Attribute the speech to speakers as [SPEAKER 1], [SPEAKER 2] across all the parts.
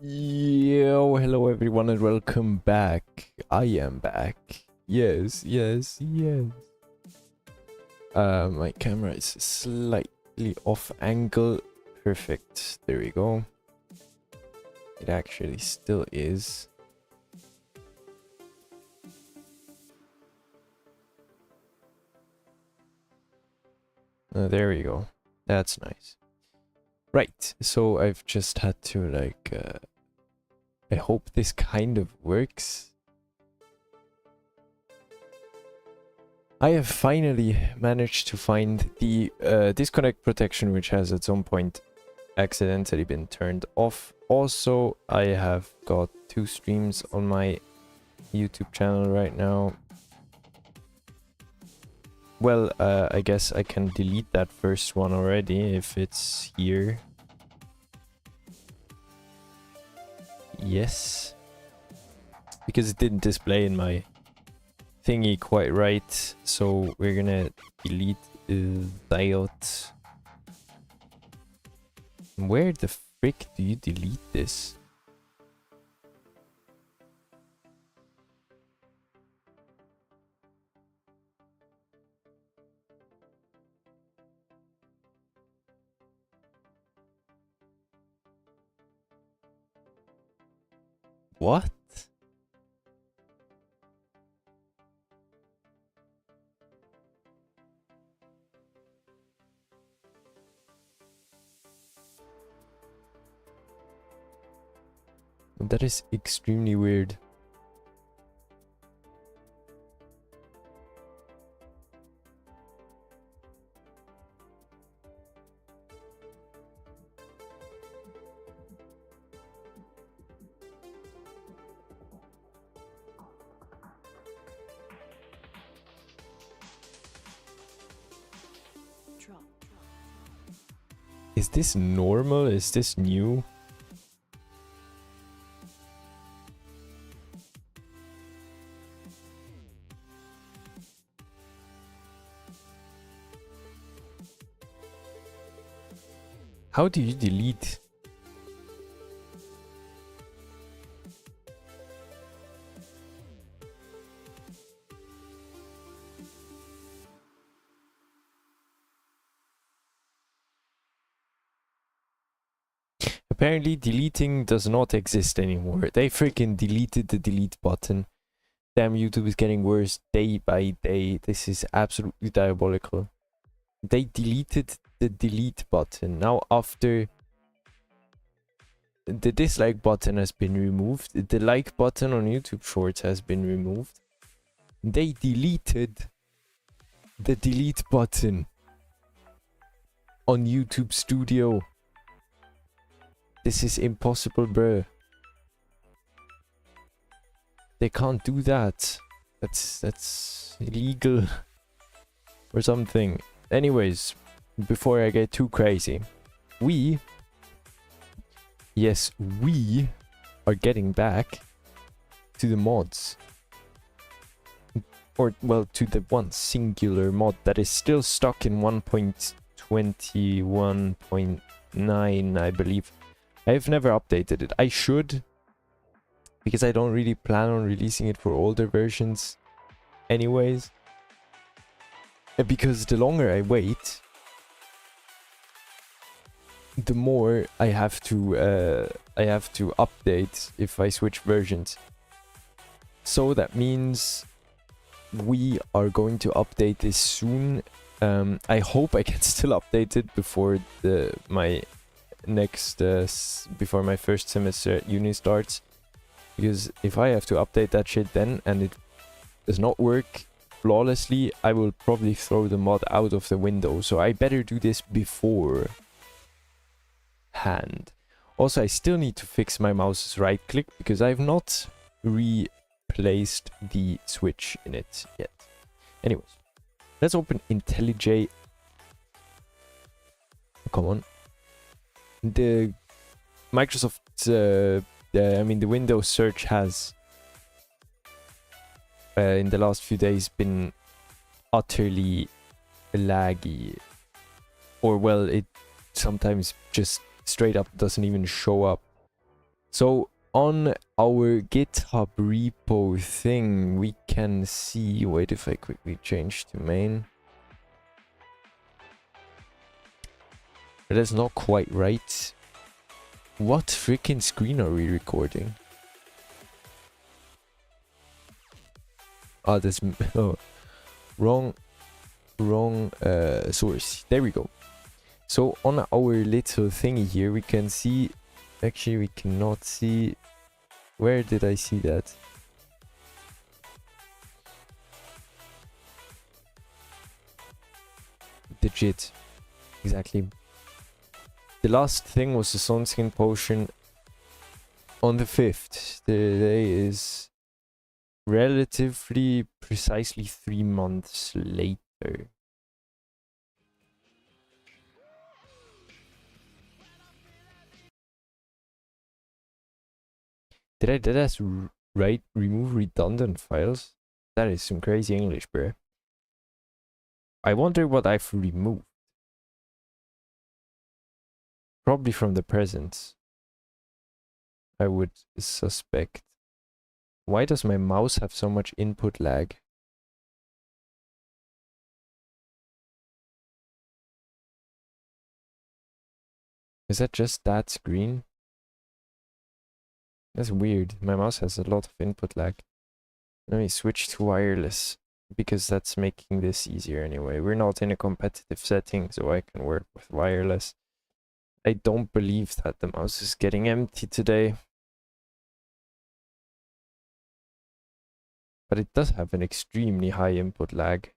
[SPEAKER 1] Yo, hello everyone and welcome back. I am back. Yes. My camera is slightly off angle. Perfect. There we go. It actually still is. There we go. That's nice. Right, so I've just had to I hope this kind of works. I have finally managed to find the disconnect protection, which has at some point accidentally been turned off. Also, I have got 2 streams on my YouTube channel right now. Well, I guess I can delete that first one already if it's here. Yes. Because it didn't display in my thingy quite right, so we're gonna delete that. Where the frick do you delete this? What? That is extremely weird. Is this normal? Is this new? How do you delete? Apparently deleting does not exist anymore. They freaking deleted the delete button. Damn, YouTube is getting worse day by day. This is absolutely diabolical. They deleted the delete button. Now after the dislike button has been removed, the like button on YouTube Shorts has been removed, they deleted the delete button on YouTube Studio. This is impossible, bruh. They can't do that. That's illegal or something. Anyways, before I get too crazy, we are getting back to the mods. Or, well, to the one singular mod that is still stuck in 1.21.9, I believe. I've never updated it. I should, because I don't really plan on releasing it for older versions anyways. Because the longer I wait, the more I have to update if I switch versions. So that means we are going to update this soon. I hope I can still update it before my first semester at uni starts, because if I have to update that shit then and it does not work flawlessly, I will probably throw the mod out of the window. So I better do this beforehand. Also, I still need to fix my mouse's right click because I've not replaced the switch in it yet. Anyways, let's open IntelliJ. Come on. The Microsoft, the Windows search has in the last few days been utterly laggy, or well, it sometimes just straight up doesn't even show up. So on our GitHub repo thing, we can see, wait, if I quickly change to main. That is not quite right. What freaking screen are we recording? Ah, this oh, wrong source. There we go. So on our little thingy here, we can see. Actually, we cannot see. Where did I see that? Digit. Exactly. The last thing was the sunscreen potion on the 5th. The day is relatively precisely 3 months later. Did I just remove redundant files? That is some crazy English, bro. I wonder what I've removed. Probably from the present, I would suspect. Why does my mouse have so much input lag? Is that just that screen? That's weird. My mouse has a lot of input lag. Let me switch to wireless, because that's making this easier anyway. We're not in a competitive setting, so I can work with wireless. I don't believe that the mouse is getting empty today. But it does have an extremely high input lag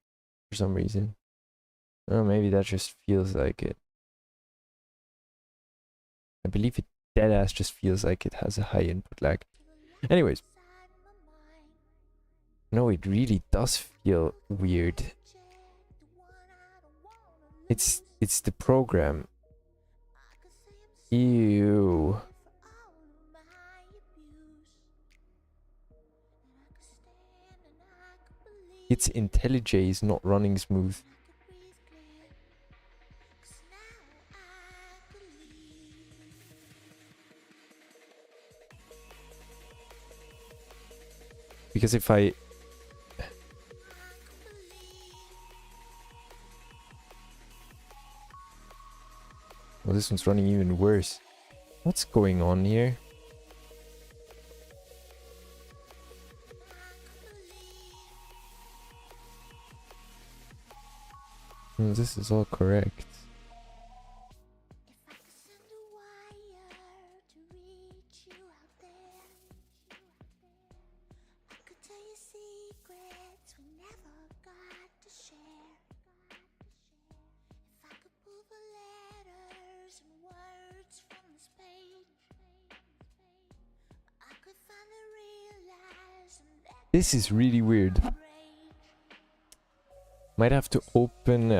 [SPEAKER 1] for some reason. Oh, maybe that just feels like it. I believe it deadass just feels like it has a high input lag. Anyways. No, it really does feel weird. It's the program. Ew. Its IntelliJ is not running smooth. Because if I... Well, this one's running even worse. What's going on here? This is all correct. This is really weird. Might have to open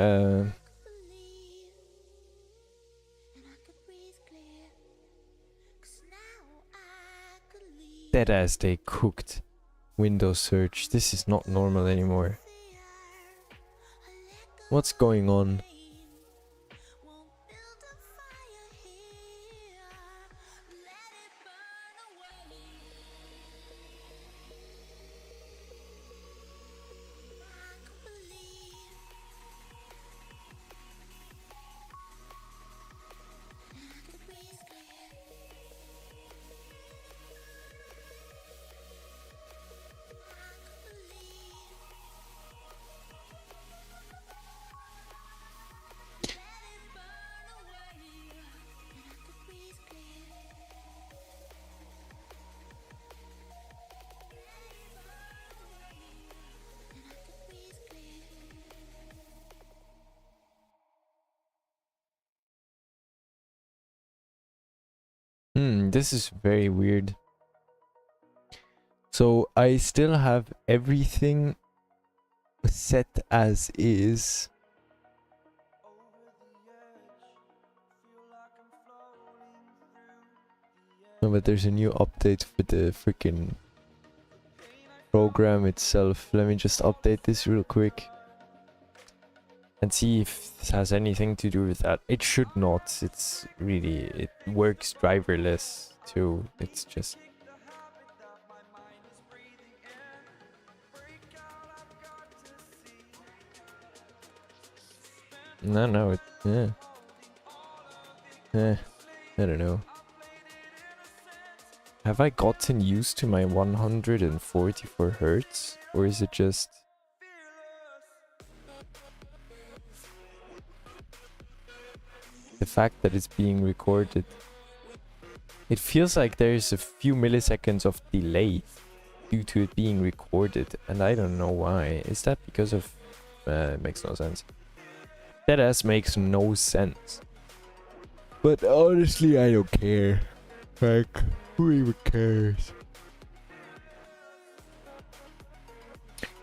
[SPEAKER 1] dead as they cooked Windows search. This is not normal anymore. What's going on? This is very weird. So I still have everything set as is. No, but there's a new update for the freaking program itself. Let me just update this real quick and see if this has anything to do with that. It should not. It's really, it works driverless too. It's just... No, yeah. I don't know. Have I gotten used to my 144 hertz? Or is it just... the fact that it's being recorded? It feels like there's a few milliseconds of delay due to it being recorded, and I don't know why. Is that because of... it makes no sense. That makes no sense. But honestly, I don't care. Like, who even cares?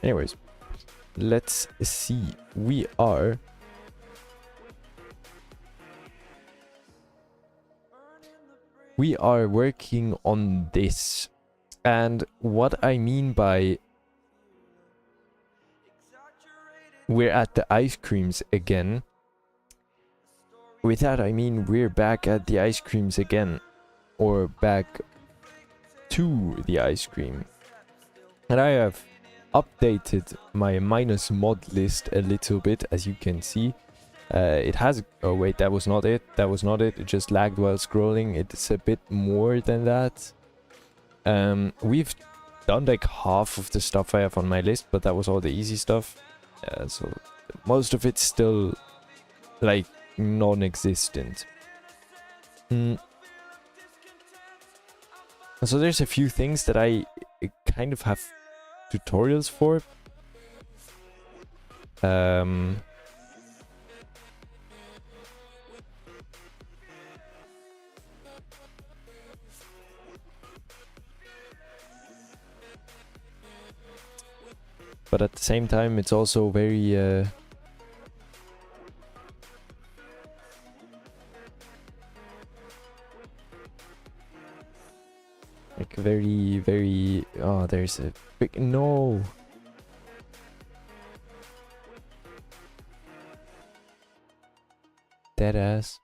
[SPEAKER 1] Anyways, let's see. We are... working on this. And what I mean by... we're at the ice creams again. With that, I mean we're back at the ice creams again. Or back to the ice cream. And I have updated my minus mod list a little bit, as you can see. It has... oh wait, that was not it. That was not it. It just lagged while scrolling. It's a bit more than that. We've done like half of the stuff I have on my list, but that was all the easy stuff. So most of it's still like non-existent. So there's a few things that I kind of have tutorials for. But at the same time, it's also very... like very... oh, there's a big... no! Deadass.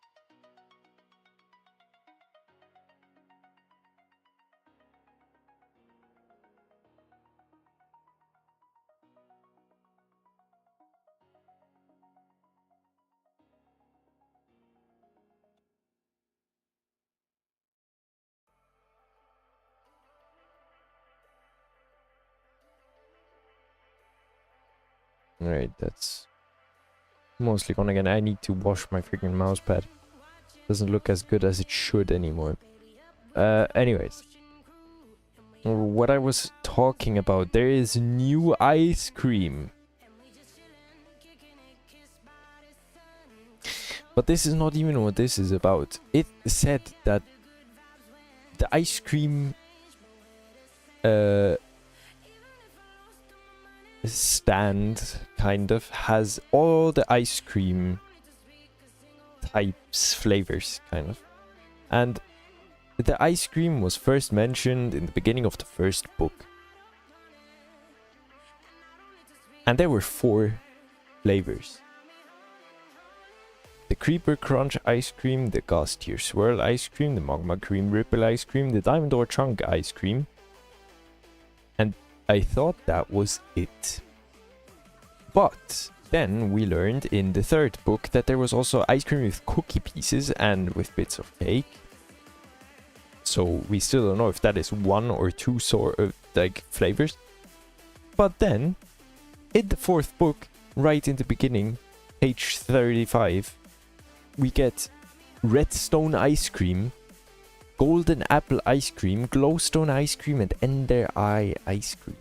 [SPEAKER 1] Alright, that's mostly gone again. I need to wash my freaking mousepad. Doesn't look as good as it should anymore. Anyways. What I was talking about, there is new ice cream. But this is not even what this is about. It said that the ice cream stand kind of has all the ice cream types, flavors kind of. And the ice cream was first mentioned in the beginning of the first book. And there were 4 flavors. The Creeper Crunch ice cream, the Gas Tier Swirl ice cream, the Magma Cream Ripple ice cream, the Diamond Ore Chunk ice cream. And I thought that was it. But then we learned in the 3rd book that there was also ice cream with cookie pieces and with bits of cake. So we still don't know if that is 1 or 2 sort of like flavors. But then in the 4th book, right in the beginning, page 35, we get Redstone ice cream, Golden Apple ice cream, Glowstone ice cream, and Ender Eye ice cream.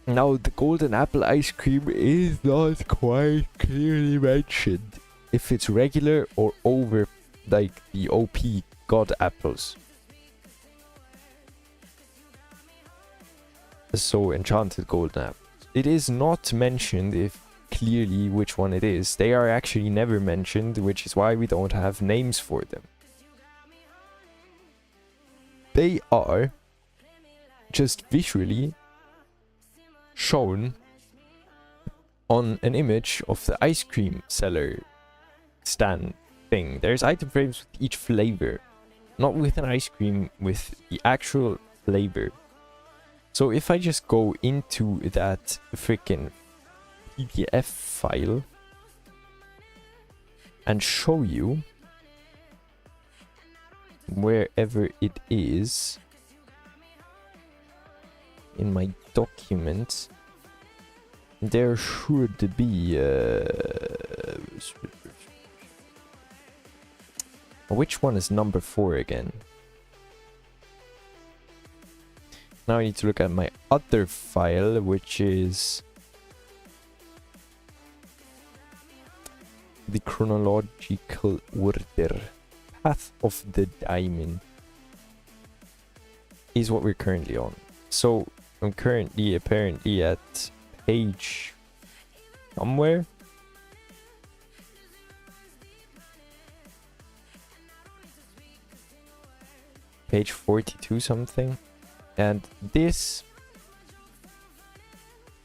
[SPEAKER 1] Now, the Golden Apple ice cream is not quite clearly mentioned if it's regular or over, like, the OP God apples. So, enchanted golden apples. It is not mentioned if clearly which one it is. They are actually never mentioned, which is why we don't have names for them. They are just visually shown on an image of the ice cream seller stand thing. There's item frames with each flavor. Not with an ice cream, with the actual flavor. So if I just go into that freaking PDF file and show you wherever it is in my documents, there should be which one is number 4 again? Now I need to look at my other file, which is the chronological order. Path of the Diamond is what we're currently on. So I'm currently apparently at page somewhere. Page 42 something. And this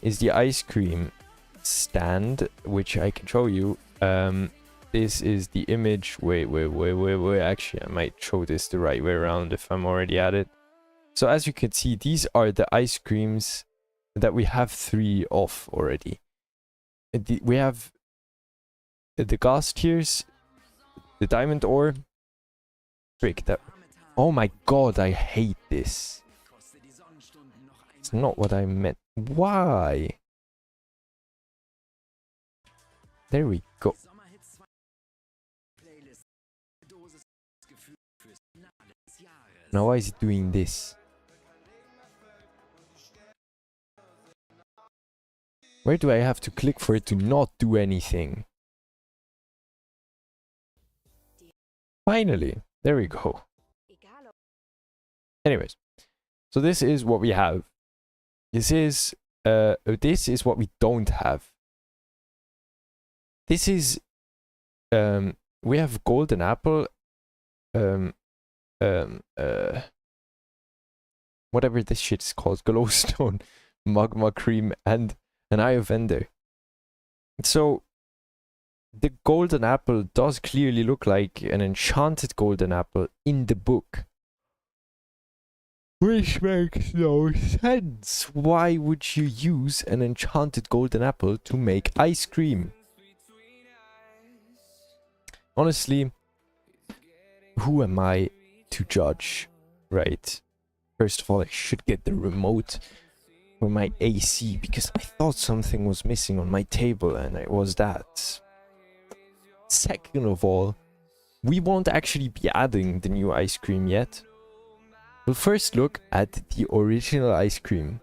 [SPEAKER 1] is the ice cream stand, which I can show you. This is the image. Wait. Actually, I might show this the right way around if I'm already at it. So as you can see, these are the ice creams that we have 3 of already. We have the gas tiers, the diamond ore. Frick, that. Oh my god, I hate this. It's not what I meant. Why? There we go. Now why is it doing this? Where do I have to click for it to not do anything? Finally, there we go. Anyways, so this is what we have. This is what we don't have. This is we have golden apple, whatever this shit is called, glowstone, magma cream, and an eye of ender. So the golden apple does clearly look like an enchanted golden apple in the book, which makes no sense. Why would you use an enchanted golden apple to make ice cream? Honestly, who am I to judge, right? First of all, I should get the remote for my AC because I thought something was missing on my table and it was that. Second of all, we won't actually be adding the new ice cream yet. We'll first look at the original ice cream,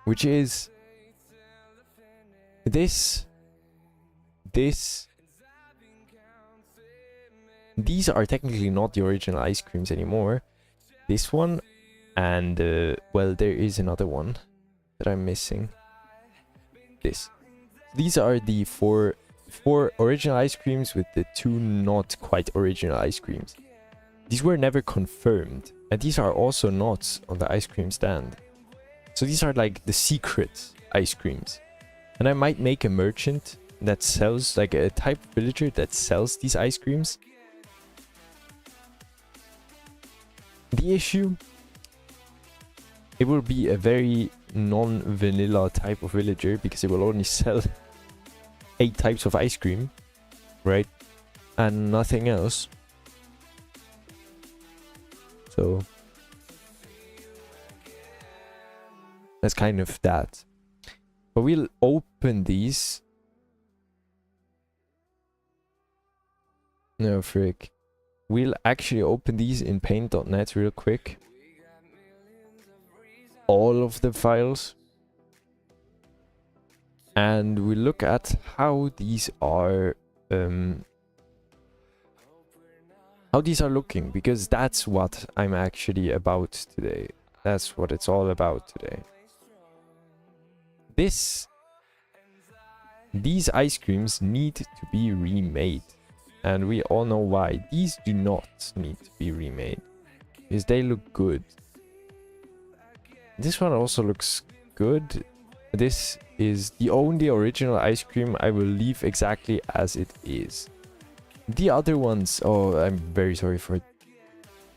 [SPEAKER 1] which is this. These are technically not the original ice creams anymore. This one, and well, there is another one that I'm missing. This. These are the four original ice creams with the 2 not quite original ice creams. These were never confirmed, and these are also not on the ice cream stand. So these are like the secret ice creams. And I might make a merchant that sells, like a type of villager that sells these ice creams. The issue, it will be a very non-vanilla type of villager because it will only sell 8 types of ice cream, right? And nothing else. So that's kind of that. But we'll open these. No, frick. We'll actually open these in paint.net real quick. All of the files. And we look at how these are looking, because that's what I'm actually about today. That's what it's all about today. These ice creams need to be remade. And we all know why. These do not need to be remade, because they look good. This one also looks good. This is the only original ice cream I will leave exactly as it is. The other ones, oh, I'm very sorry for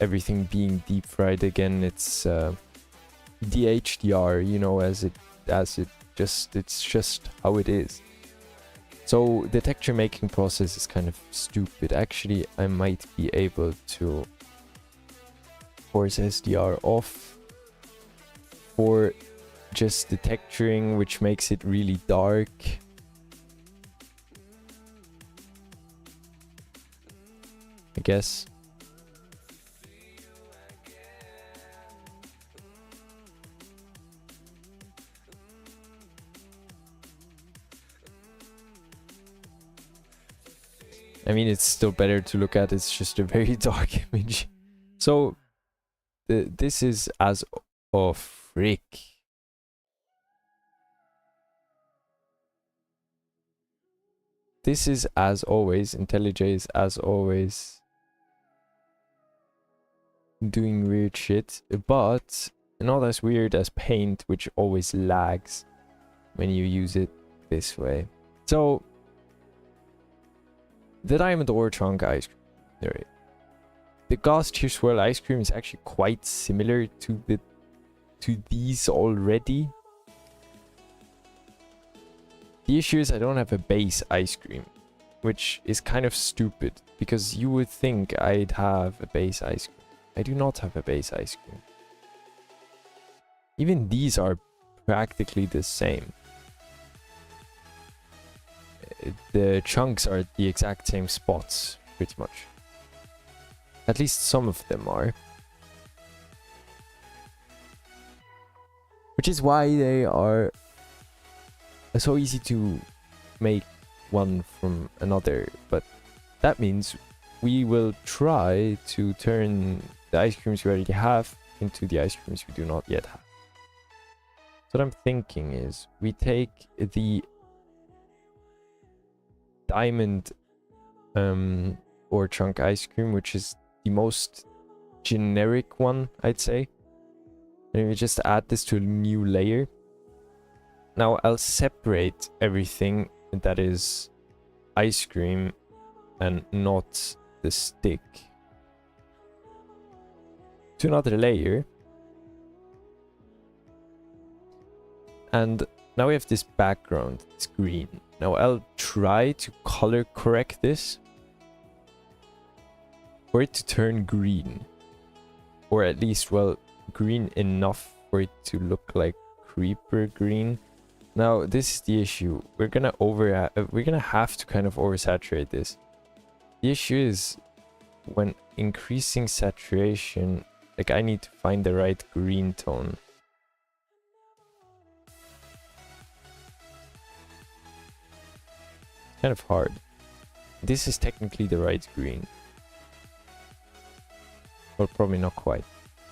[SPEAKER 1] everything being deep fried again. It's the HDR, you know, it's just how it is. So the texture making process is kind of stupid. Actually, I might be able to force SDR off for just the texturing, which makes it really dark. I guess. I mean, it's still better to look at. It's just a very dark image. So this is as of frick. This is as always. IntelliJ is as always doing weird shit, but not as weird as Paint, which always lags when you use it this way. So the diamond ore chunk ice cream. Right. The Ghost Tear Swirl ice cream is actually quite similar to these already. The issue is I don't have a base ice cream, which is kind of stupid because you would think I'd have a base ice cream. I do not have a base ice cream. Even these are practically the same. The chunks are at the exact same spots, pretty much. At least some of them are. Which is why they are so easy to make one from another. But that means we will try to turn the ice creams we already have into the ice creams we do not yet have. So what I'm thinking is we take the diamond ore chunk ice cream, which is the most generic one, I'd say. And we just add this to a new layer. Now I'll separate everything that is ice cream and not the stick to another layer. And now we have this background, it's green. Now I'll try to color correct this for it to turn green. Or at least, well, green enough for it to look like creeper green. Now this is the issue. We're gonna have to kind of oversaturate this. The issue is when increasing saturation, like I need to find the right green tone. Kind of hard. This is technically the right green. Well, probably not quite.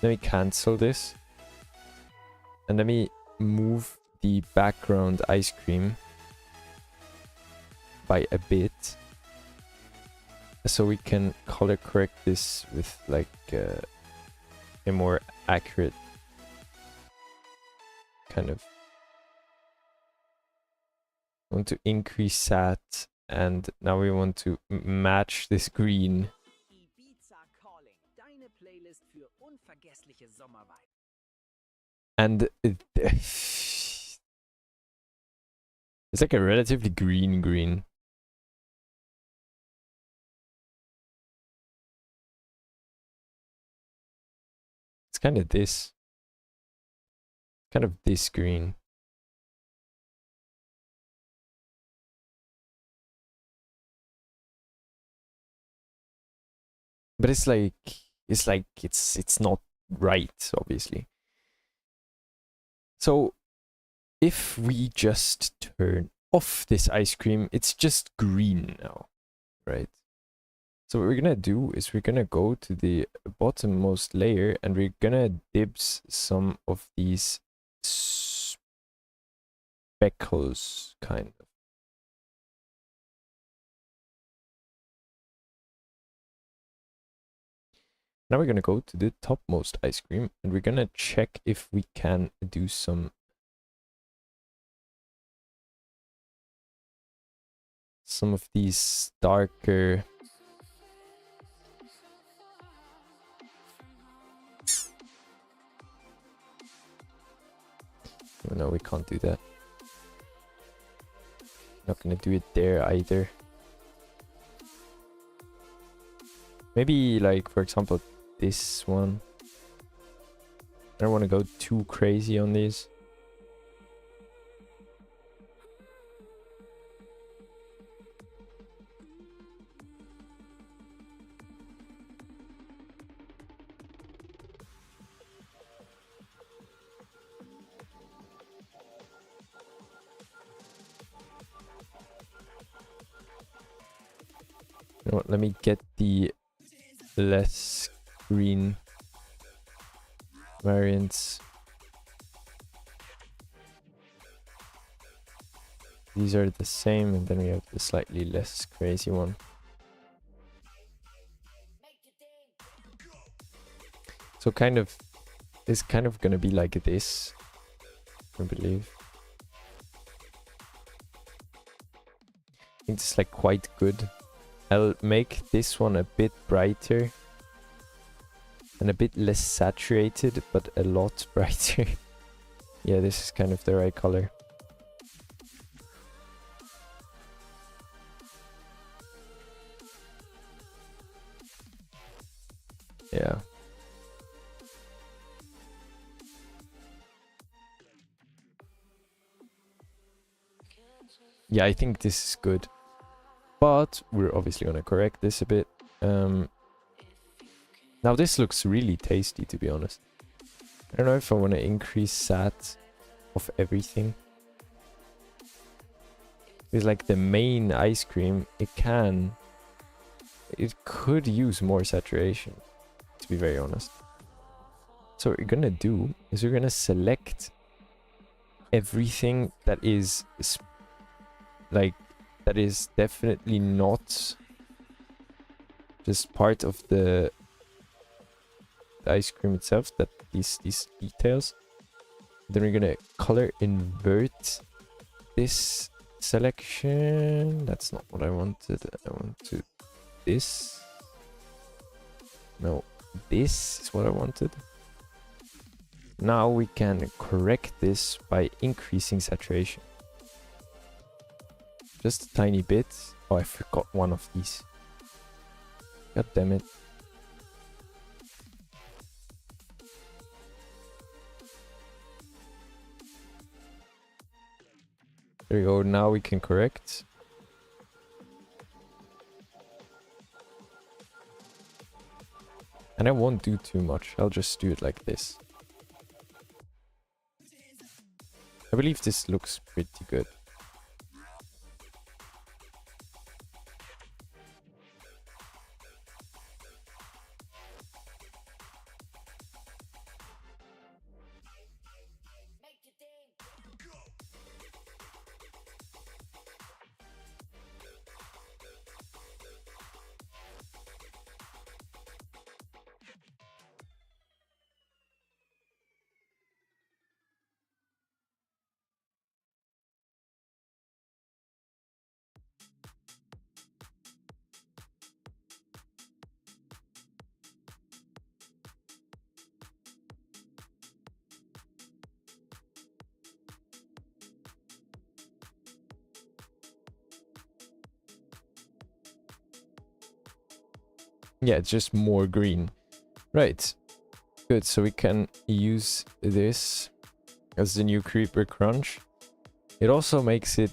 [SPEAKER 1] Let me cancel this. And let me move the background ice cream by a bit. So we can color correct this with like a more accurate kind of. I want to increase that, and now we want to match this green. And it's like a relatively green. It's kind of this. Kind of this green. But it's not right, obviously. So if we just turn off this ice cream, it's just green now, right? So what we're gonna do is we're gonna go to the bottommost layer and we're gonna dibs some of these speckles, kind of. Now we're gonna go to the topmost ice cream and we're gonna check if we can do some of these darker Oh, no, we can't do that. Not gonna do it there either. Maybe, like, for example, this one. I don't want to go too crazy on these. You know what, let me get the less green variants. These are the same, and then we have the slightly less crazy one. So kind of, it's kind of gonna be like this, I believe. I think it's like quite good. I'll make this one a bit brighter and a bit less saturated, but a lot brighter. Yeah, this is kind of the right color. Yeah. Yeah, I think this is good. But we're obviously gonna correct this a bit. Now this looks really tasty, to be honest. I don't know if I want to increase sat of everything. It's like the main ice cream, it could use more saturation, to be very honest. So what we're gonna do is we're gonna select everything that is definitely not just part of the ice cream itself, that these details. Then we're gonna color invert this selection. That's not what I wanted. I wanted this. No, this is what I wanted. Now we can correct this by increasing saturation. Just a tiny bit. Oh, I forgot one of these. God damn it. There we go. Now we can correct. And I won't do too much. I'll just do it like this. I believe this looks pretty good. Yeah, it's just more green. Right. Good, so we can use this as the new Creeper Crunch. It also makes it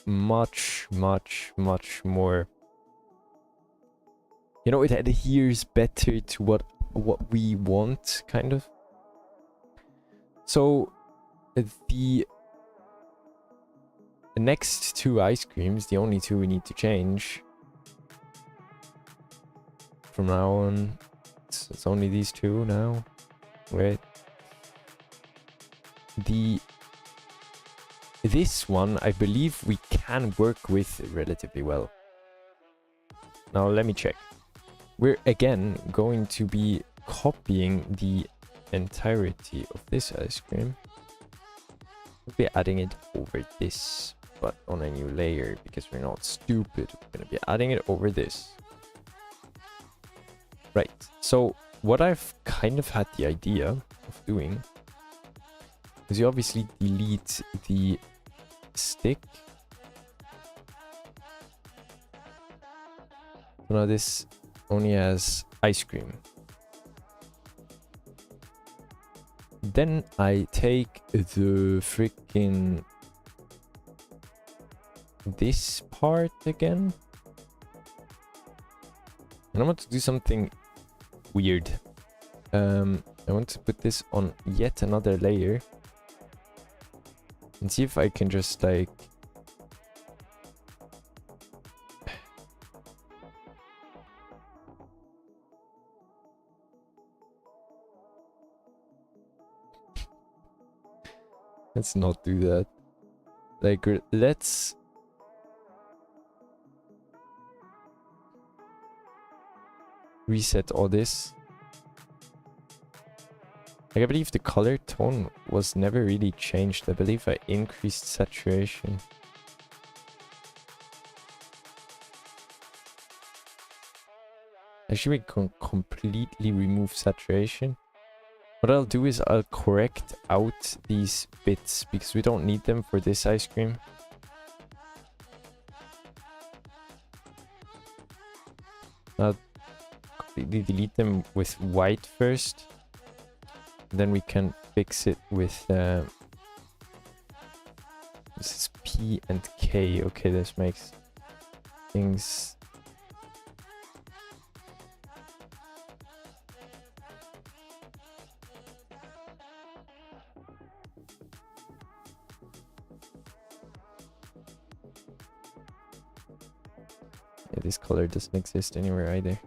[SPEAKER 1] much more... You know, it adheres better to what we want, kind of. So, the next two ice creams, the only two we need to change from now on, it's only these two now. Wait. This one, I believe we can work with relatively well. Now, let me check. We're again going to be copying the entirety of this ice cream. We'll be adding it over this, but on a new layer, because we're not stupid. We're going to be adding it over this. Right, so what I've kind of had the idea of doing Because you obviously delete the stick. So now this only has ice cream. Then I take the freaking this part again. And I want to do something weird. I want to put this on yet another layer. And see if I can just like... Let's not do that. Like, let's... reset all this. Like, I believe the color tone was never really changed. I believe I increased saturation. Actually, we can completely remove saturation. What I'll do is I'll correct out these bits because we don't need them for this ice cream. I'll completely delete them with white first. Then we can fix it with... this is P and K. Okay, this makes things... Yeah, this color doesn't exist anywhere either.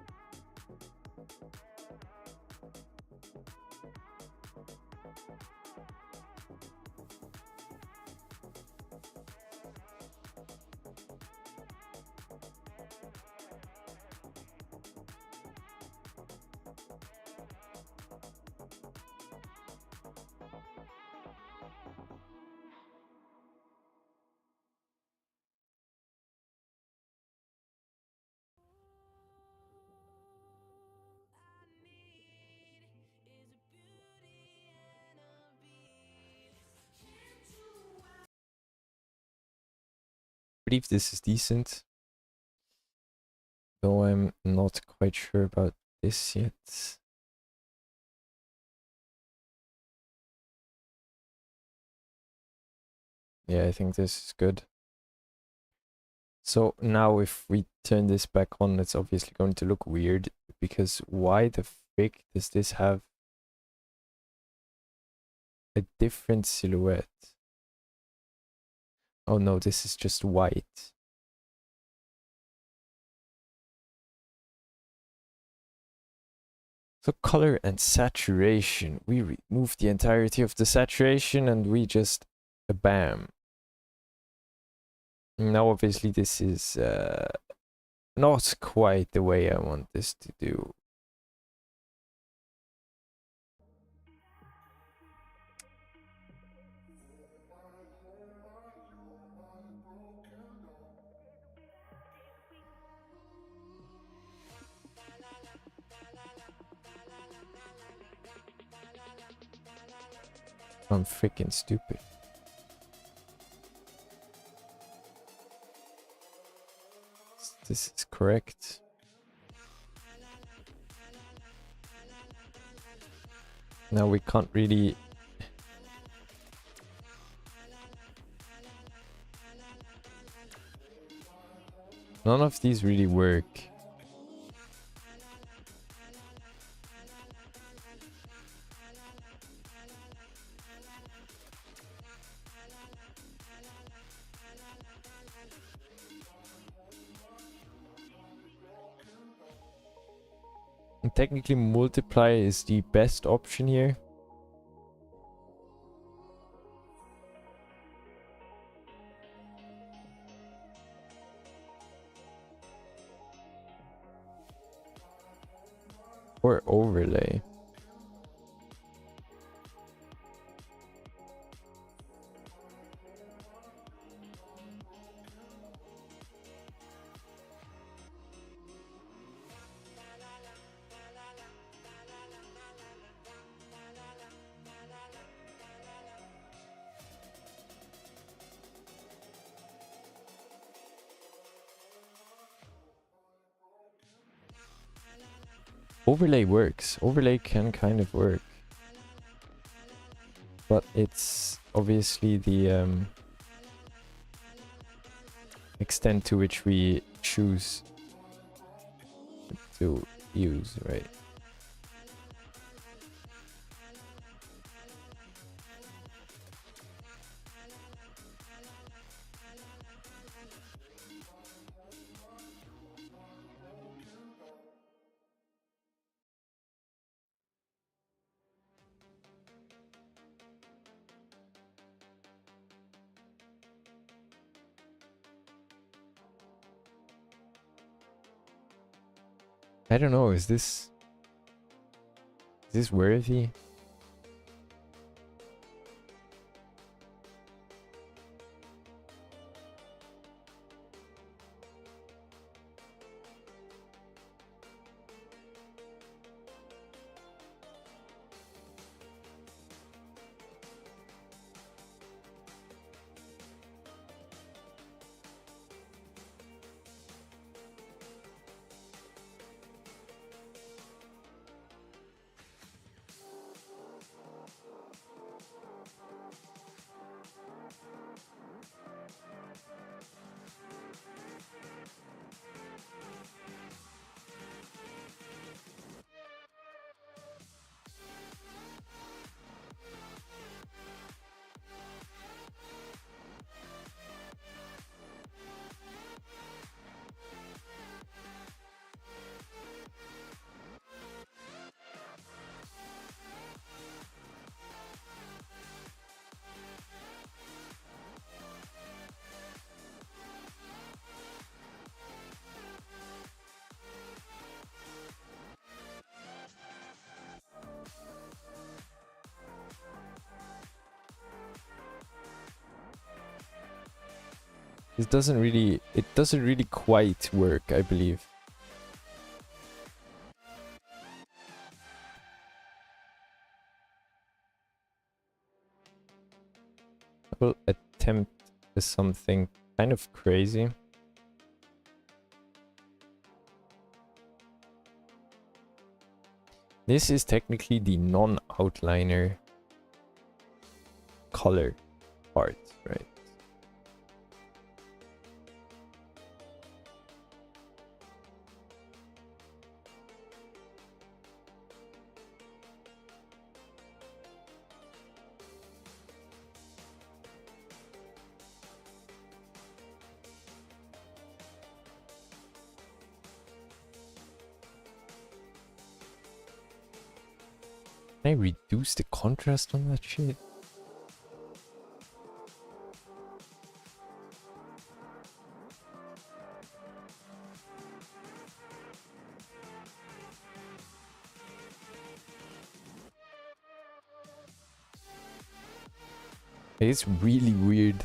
[SPEAKER 1] I believe this is decent. Though I'm not quite sure about this yet. Yeah, I think this is good. So now if we turn this back on, it's obviously going to look weird. Because why the frick does this have a different silhouette? Oh no, this is just white. So color and saturation. We remove the entirety of the saturation and we just bam. Now obviously this is not quite the way I want this to do. I'm freaking stupid. This is correct. Now we can't really... None of these really work. And technically multiply is the best option here. Or overlay. Overlay works. Overlay can kind of work. But it's obviously the extent to which we choose to use, right? I don't know, is this worthy? It doesn't really quite work, I believe. I will attempt something kind of crazy. This is technically the non-outliner color part, right? Can I reduce the contrast on that shit? It's really weird.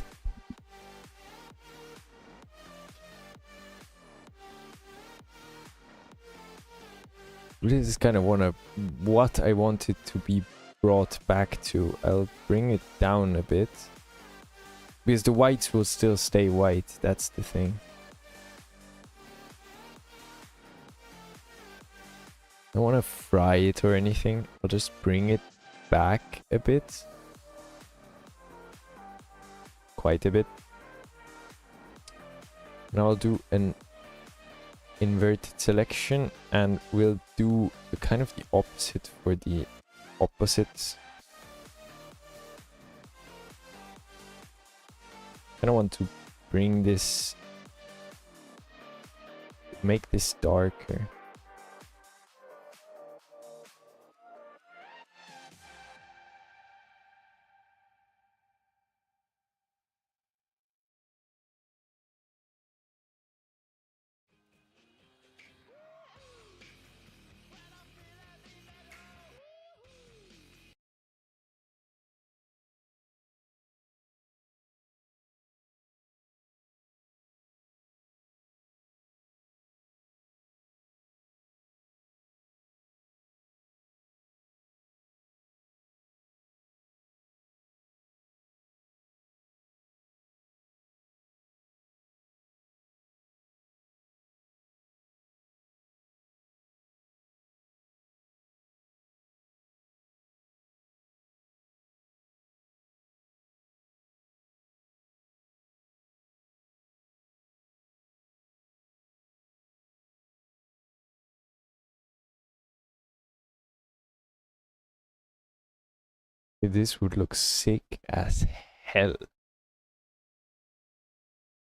[SPEAKER 1] This is kind of what I wanted to be brought back to. I'll bring it down a bit. Because the whites will still stay white, that's the thing. I don't want to fry it or anything. I'll just bring it back a bit. Quite a bit. Now I'll do an inverted selection and we'll do the kind of the opposite for the opposites. I kind of want to bring this, make this darker. This would look sick as hell.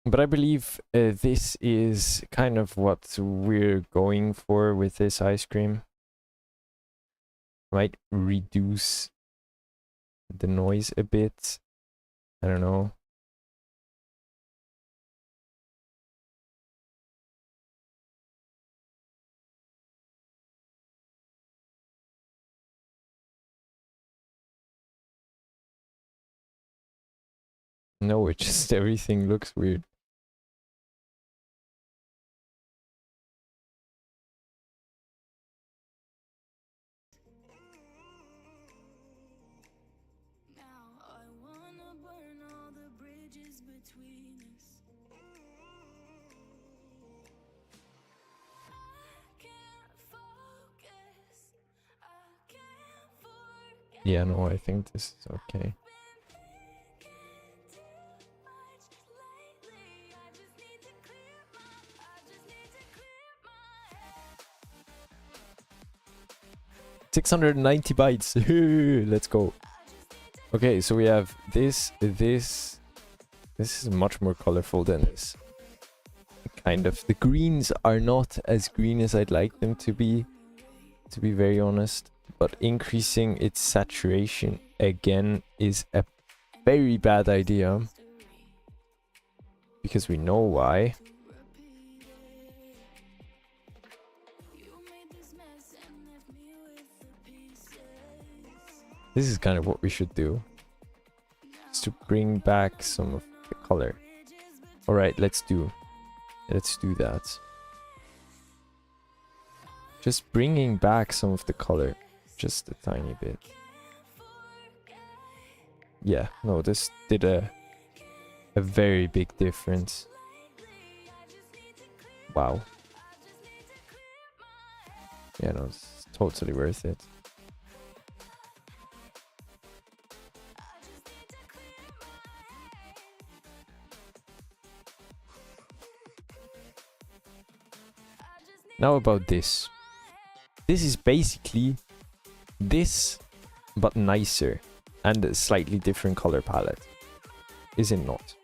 [SPEAKER 1] But I believe this is kind of what we're going for with this ice cream. Might reduce the noise a bit. I don't know. No, it just everything looks weird. Yeah, no, I think this is okay. $690. Let's go. Okay, so we have this. This is much more colorful than this. Kind of. The greens are not as green as I'd like them to be very honest. But increasing its saturation again is a very bad idea. Because we know why. This is kind of what we should do. Just to bring back some of the color. Alright, let's do that. Just bringing back some of the color. Just a tiny bit. Yeah, no, this did a very big difference. Wow. Yeah, no, it's totally worth it. Now about this. This is basically this, but nicer and a slightly different color palette. Is it not?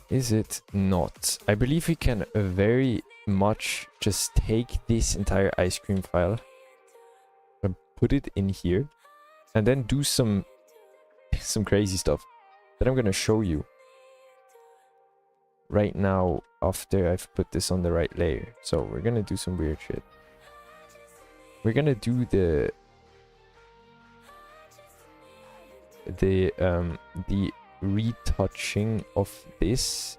[SPEAKER 1] Is it not? I believe we can very much just take this entire ice cream file and put it in here and then do some crazy stuff that I'm gonna show you right now after I've put this on the right layer. So we're gonna do some weird shit. We're gonna do the retouching of this.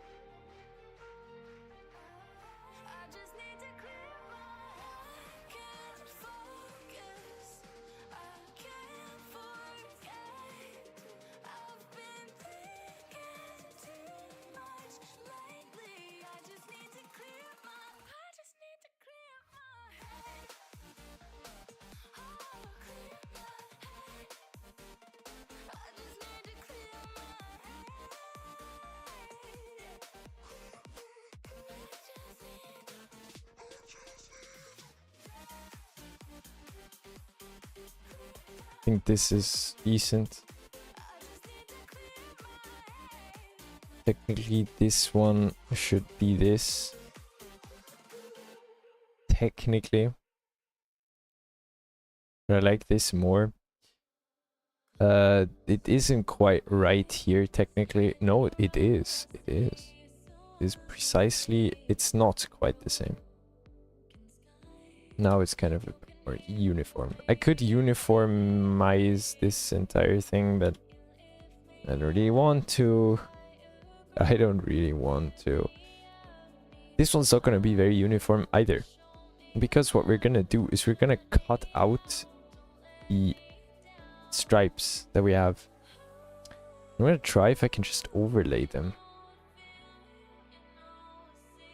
[SPEAKER 1] I think this is decent. Technically, this one should be this. Technically. But I like this more. It isn't quite right here, technically. No, it is. It is. It is precisely. It's not quite the same. Now it's kind of a bit more uniform. I could uniformize this entire thing, but I don't really want to. I don't really want to. This one's not going to be very uniform either. Because what we're going to do is we're going to cut out the stripes that we have. I'm going to try if I can just overlay them.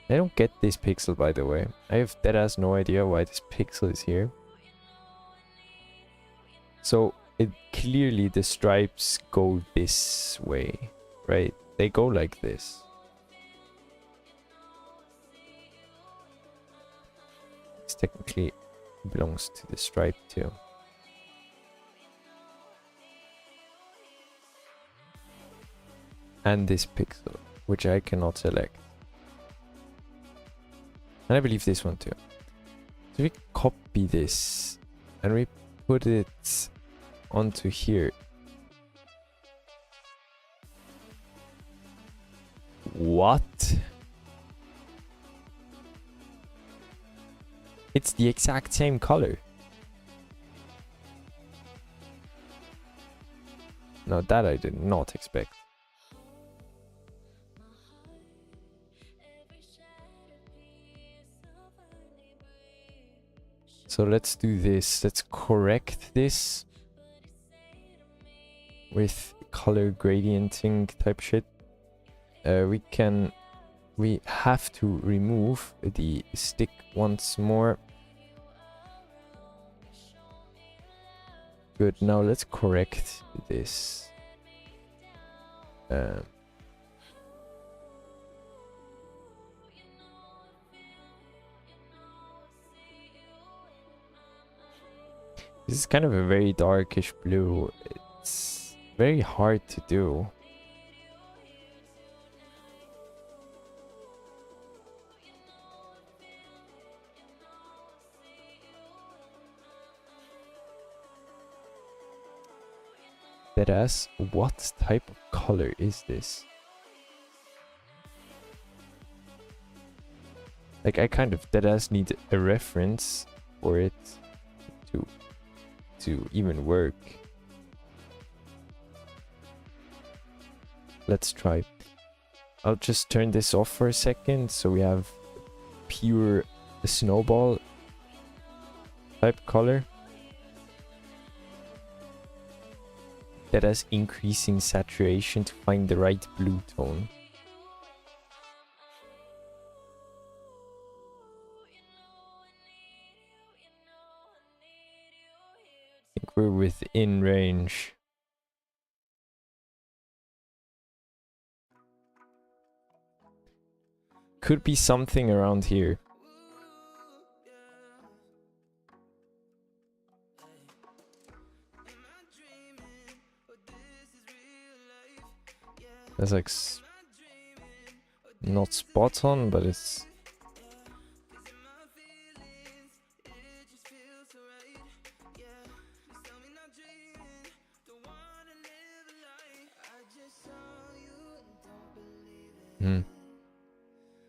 [SPEAKER 1] I don't get this pixel, by the way. I have deadass no idea why this pixel is here. So, clearly the stripes go this way, right? They go like this. This technically belongs to the stripe too. and this pixel, which I cannot select. And I believe this one too. So we copy this and we put it onto here. What? It's the exact same color. No, that I did not expect. So let's do this. Let's correct this with color gradienting type shit. We have to remove the stick once more. Good, now let's correct this. This is kind of a very darkish blue. It's very hard to do. Deadass, what type of color is this? Like, I kind of deadass need a reference for it to even work. Let's try. I'll just turn this off for a second so we have pure snowball type color. That has increasing saturation to find the right blue tone. I think we're within range. Could be something around here. That's like not spot on, but it's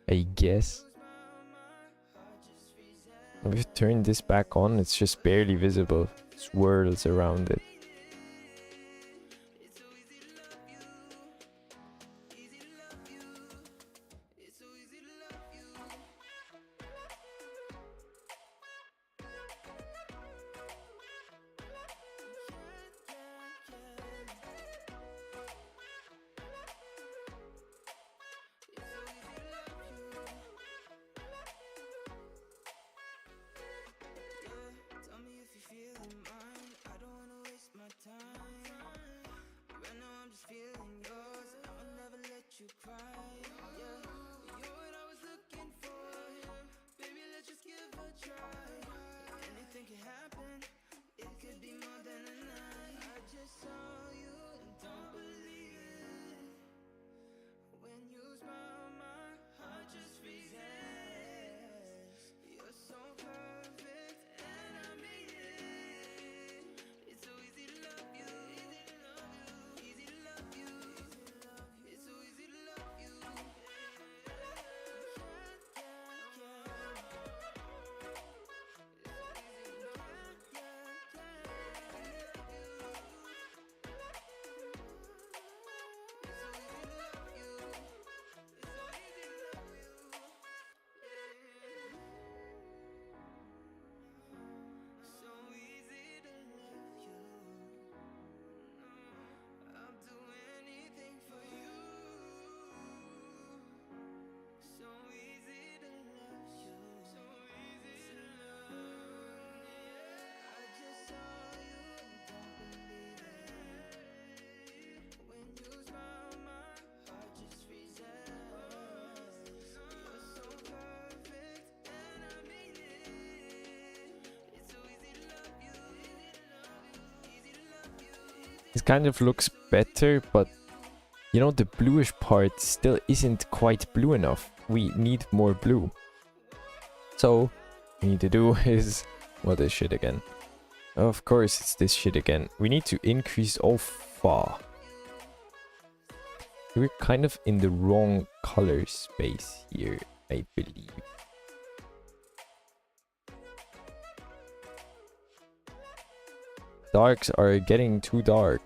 [SPEAKER 1] I guess. If you turn this back on, it's just barely visible. Swirls around it. It kind of looks better, but You know, the bluish part still isn't quite blue enough. We need more blue. So, what we need to do is... well, this shit again. Of course, it's this shit again. We need to increase alpha. We're kind of in the wrong color space here, I believe. Darks are getting too dark.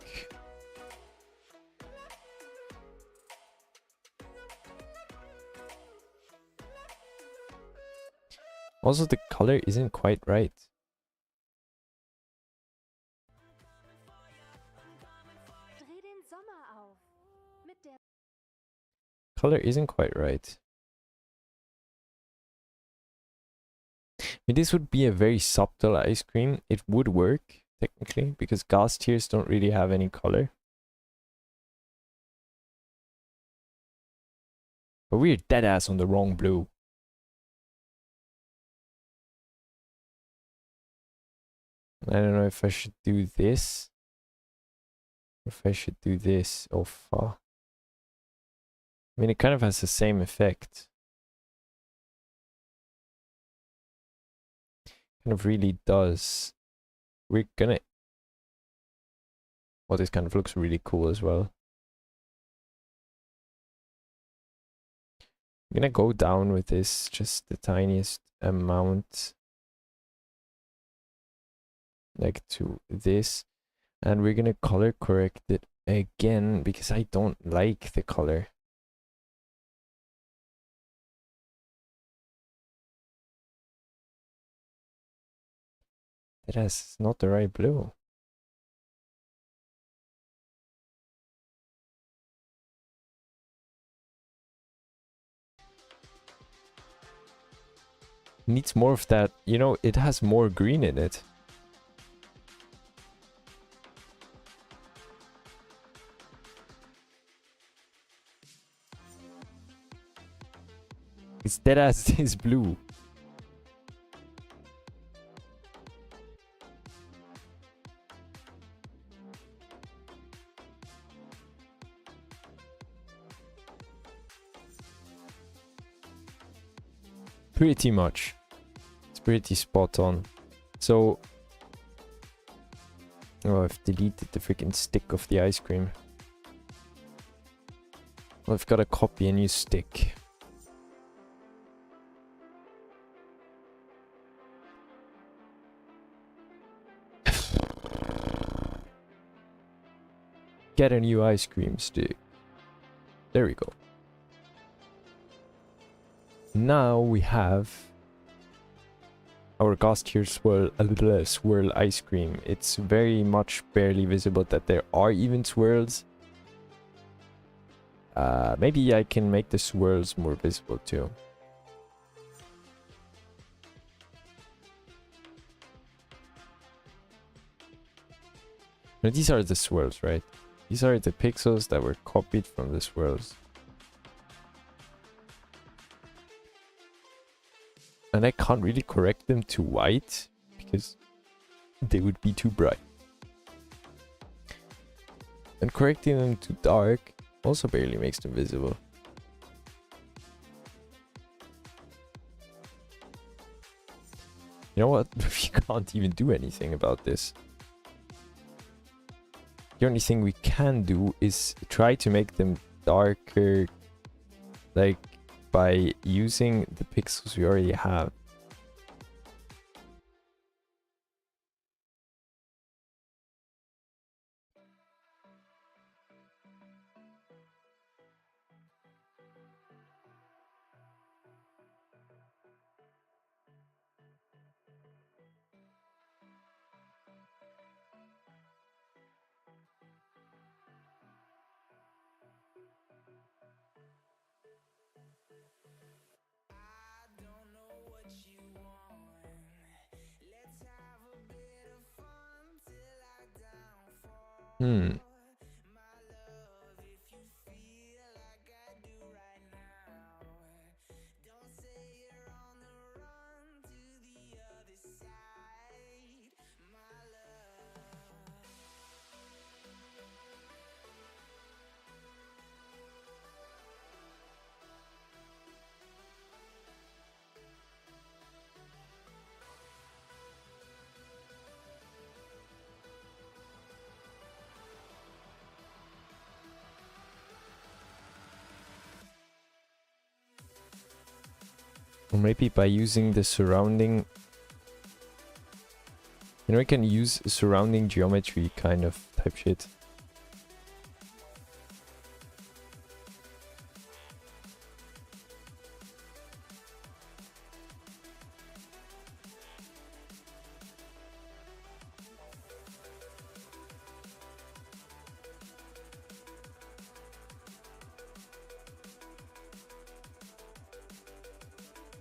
[SPEAKER 1] Also, the color isn't quite right. Color isn't quite right. I mean, this would be a very subtle ice cream. It would work, technically, because gas tiers don't really have any color. But we're dead ass on the wrong blue. I don't know if I should do this. If I should do this. Oh, fuck. I mean, it kind of has the same effect. Kind of really does. We're gonna... well, this kind of looks really cool as well. I'm gonna go down with this, just the tiniest amount. Like to this. And we're gonna color correct it again, because I don't like the color. That is not the right blue. Needs more of that, you know, it has more green in it. It's dead as this blue. Pretty much. It's pretty spot on. So... oh, I've deleted the freaking stick of the ice cream. Well, I've got to copy a new stick. Get a new ice cream stick. There we go. Now we have our gas tier swirl ice cream. It's very much barely visible that there are even swirls. Maybe I can make the swirls more visible too. Now these are the swirls, right? These are the pixels that were copied from the swirls. And I can't really correct them to white because they would be too bright. And correcting them to dark also barely makes them visible. You know what? We can't even do anything about this. The only thing we can do is try to make them darker, like by using the pixels we already have. Or maybe by using the surrounding... You know, I can use surrounding geometry kind of type shit.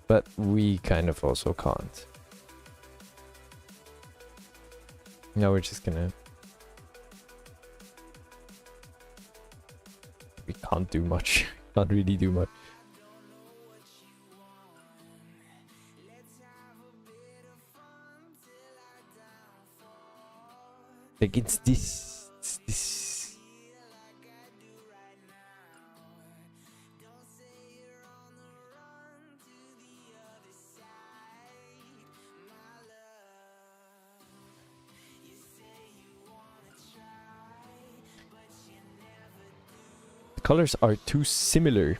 [SPEAKER 1] But we kind of also can't. Now we're just gonna... We can't do much. Can't really do much. Like it's this... It's this... The colors are too similar.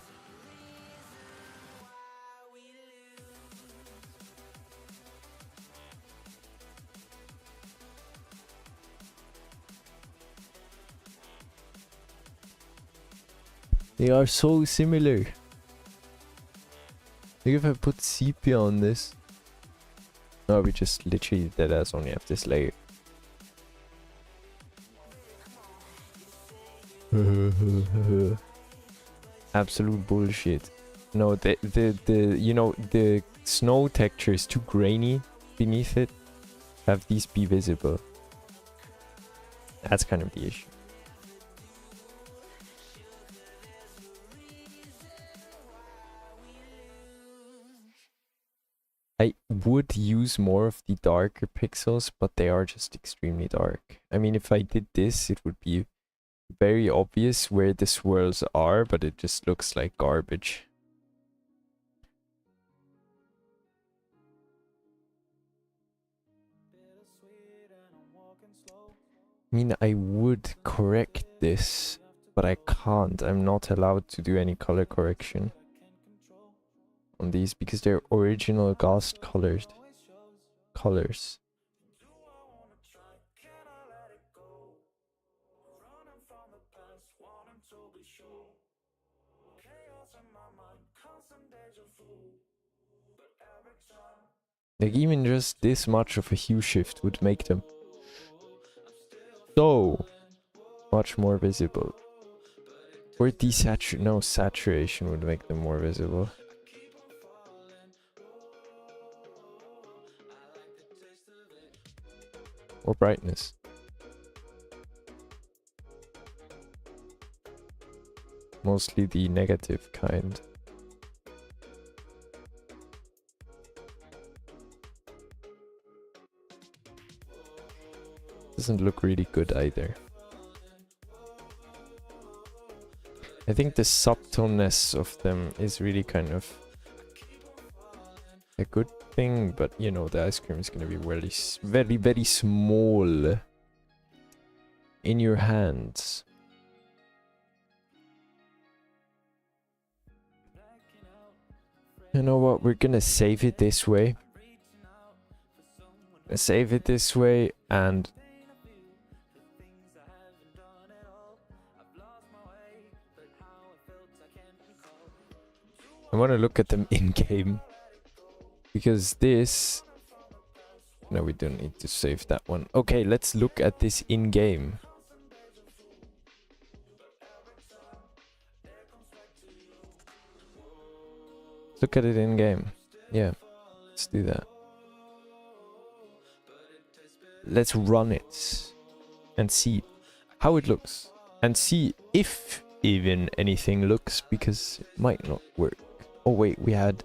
[SPEAKER 1] They are so similar. Like if I put sepia on this. No, we just literally dead ass only have this layer. Absolute bullshit. No, the you know, the snow texture is too grainy beneath it. Have these be visible. That's kind of the issue. I would use more of the darker pixels, but they are just extremely dark. I mean, if I did this, it would be very obvious where the swirls are, but it just looks like garbage. I mean, I would correct this, but I can't. I'm not allowed to do any color correction on these because they're original Ghost colors. Like even just this much of a hue shift would make them so much more visible. Or saturation would make them more visible. Or brightness. Mostly the negative kind. Doesn't look really good either. I think the subtoneness of them is really kind of a good thing, but you know, the ice cream is going to be very, very small in your hands. You know what? We're going to save it this way. Save it this way and I want to look at them in game because this... No, we don't need to save that one. Okay, let's look at this in game. Look at it in game. Yeah, let's do that. Let's run it and see how it looks and see if even anything looks, because it might not work. Oh wait, we had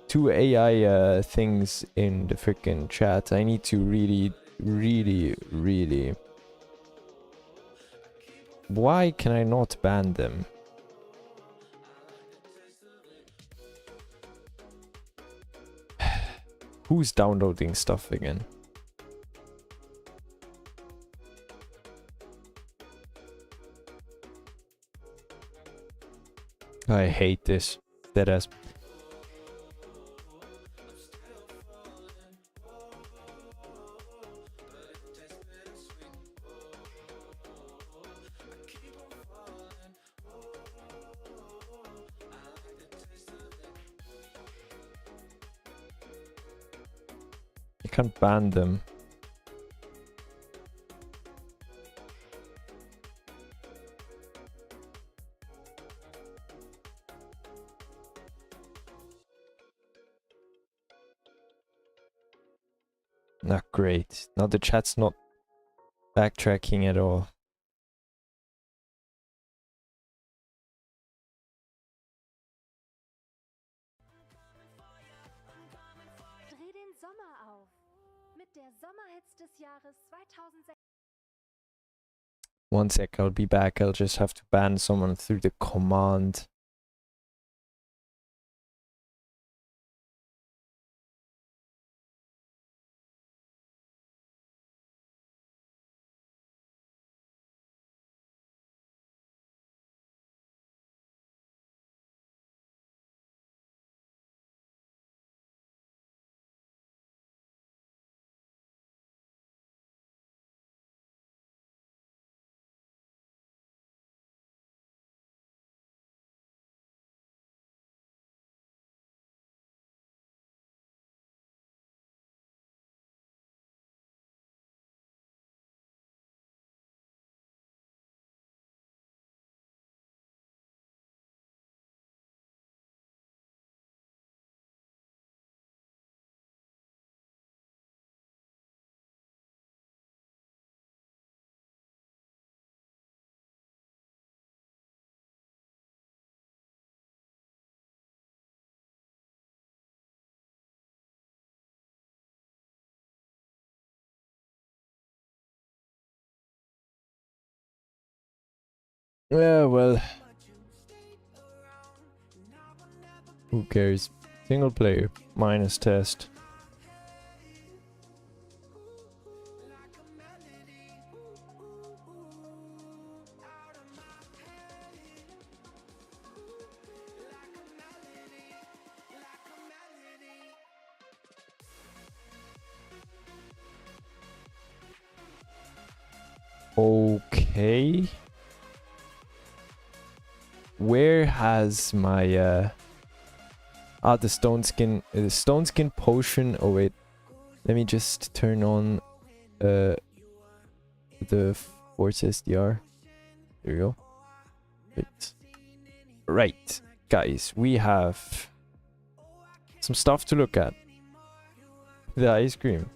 [SPEAKER 1] 2 AI things in the freaking chat. I need to really... Why can I not ban them? Who's downloading stuff again? I hate this. Deadass. can't ban them. Not great. Now the chat's not backtracking at all.
[SPEAKER 2] Dreh den Sommer auf. Mit der Sommerhits des Jahres 2006.
[SPEAKER 1] One sec, I'll be back. I'll just have to ban someone through the command. Yeah, well. Who cares? Single player, minus test. Okay. Where has my the stone skin potion. Oh wait, let me just turn on the Force SDR. There you go. Right, guys, we have some stuff to look at. The ice cream.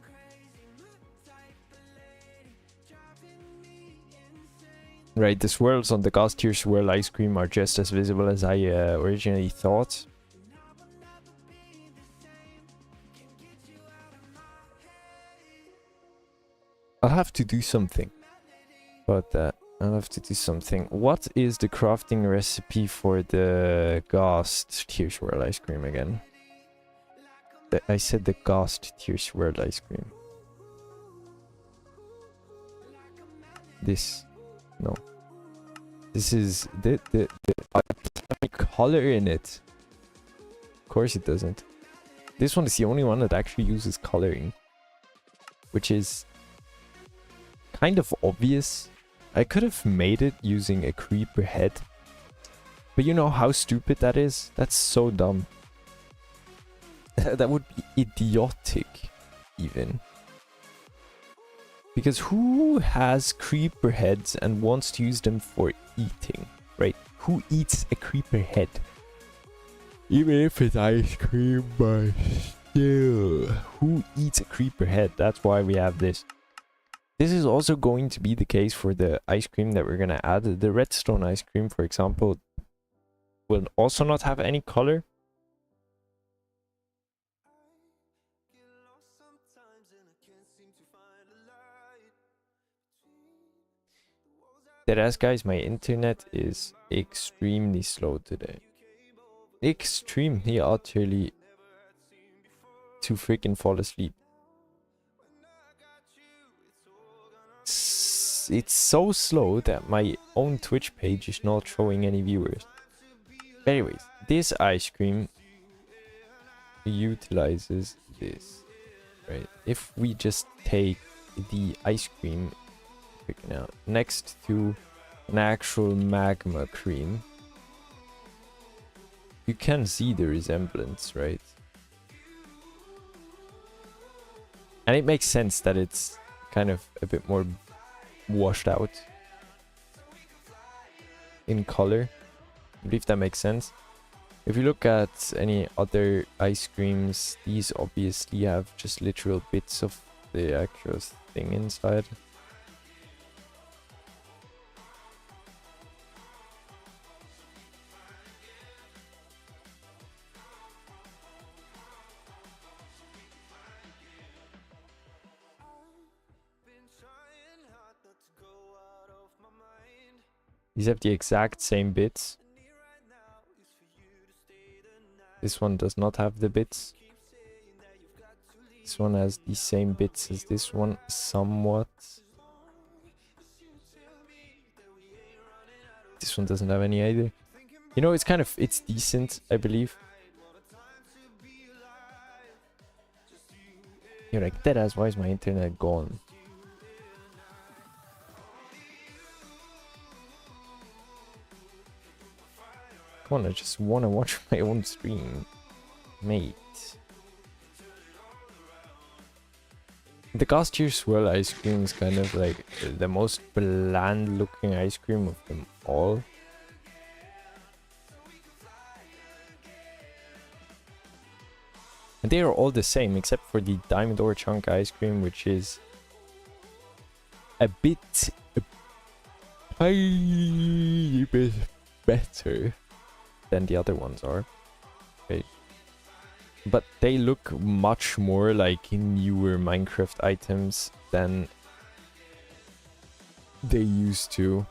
[SPEAKER 1] Right, the swirls on the Ghost Tier swirl ice cream are just as visible as I originally thought. I'll have to do something about that. I'll have to do something. What is the crafting recipe for the Ghost Tier swirl ice cream again? I said the Ghost Tier swirl ice cream. This. No. This is the color in it. Of course it doesn't. This one is the only one that actually uses coloring, which is kind of obvious. I could have made it using a creeper head, but you know how stupid that is? That's so dumb. That would be idiotic, even. Because who has creeper heads and wants to use them for eating, right? Who eats a creeper head? Even if it's ice cream, but still. Who eats a creeper head? That's why we have this. This is also going to be the case for the ice cream that we're going to add. The redstone ice cream, for example, will also not have any color. Deadass guys, my internet is extremely slow today. Extremely, utterly to freaking fall asleep. It's so slow that my own Twitch page is not showing any viewers. Anyways, this ice cream utilizes this, right? If we just take the ice cream out next to an actual magma cream, you can see the resemblance, right? And it makes sense that it's kind of a bit more washed out in color. I believe that makes sense. If you look at any other ice creams, these obviously have just literal bits of the actual thing inside. These have the exact same bits. This one does not have the bits. This one has the same bits as this one, somewhat. This one doesn't have any either. You know, it's decent, I believe. You're like, deadass, why is my internet gone? Come on, I just want to watch my own stream. Mate. The Gastier Swirl ice cream is kind of like the most bland looking ice cream of them all. And they are all the same except for the Diamond Ore Chunk ice cream, which is a tiny bit better than the other ones are. Okay. But they look much more like newer Minecraft items than they used to.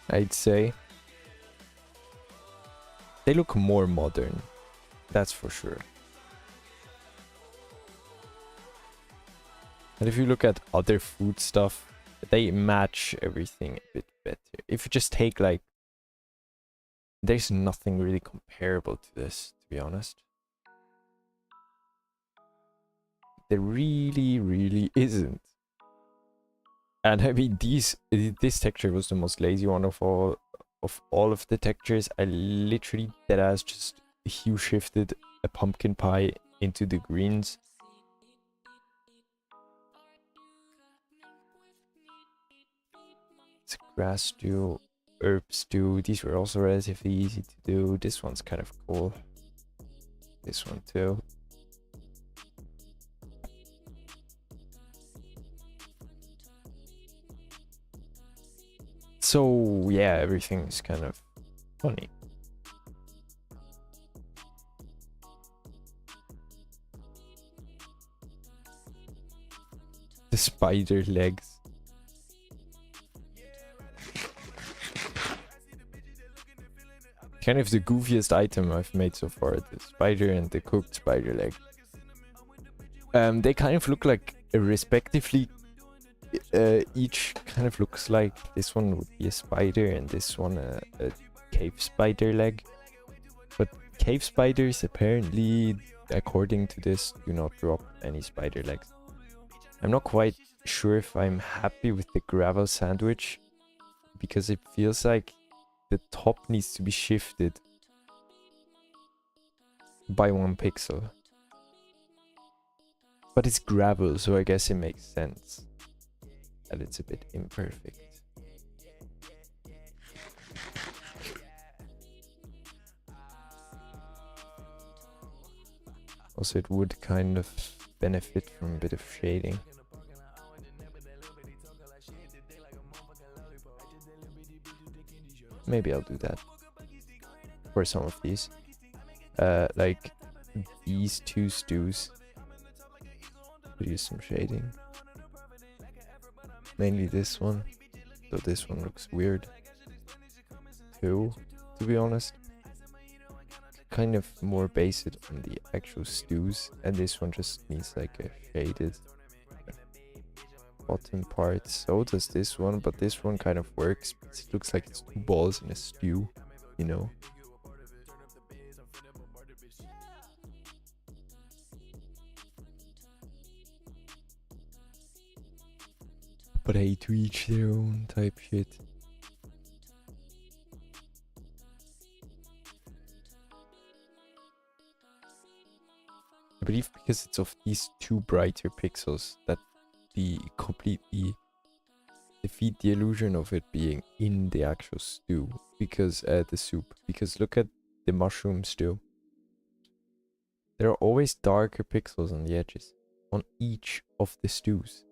[SPEAKER 1] I'd say. They look more modern. That's for sure. And if you look at other food stuff, they match everything a bit better. If you just take like... There's nothing really comparable to this, to be honest. There really isn't. And I mean, this texture was the most lazy one of all of the textures. I literally deadass just hue shifted a pumpkin pie into the greens. It's grass stew, herb stew. These were also relatively easy to do. This one's kind of cool. This one too. So yeah, everything is kind of funny. The spider legs. Kind of the goofiest item I've made so far, the spider and the cooked spider leg. They kind of look like respectively, each kind of looks like this one would be a spider and this one a cave spider leg. But cave spiders apparently, according to this, do not drop any spider legs. I'm not quite sure if I'm happy with the gravel sandwich, because it feels like the top needs to be shifted by 1 pixel. But it's gravel, so I guess it makes sense that it's a bit imperfect. Also, it would kind of benefit from a bit of shading. Maybe I'll do that for some of these. Like these 2 stews. Could use some shading. Mainly this one, though this one looks weird too, to be honest. Kind of more based on the actual stews, and this one just needs like a shaded bottom part. So does this one, but this one kind of works because it looks like it's 2 balls in a stew, you know. But hey, to each their own type shit. I believe because it's of these two brighter pixels that the completely defeat the illusion of it being in the actual stew. Because the soup. Because look at the mushroom stew. There are always darker pixels on the edges. On each of the stews.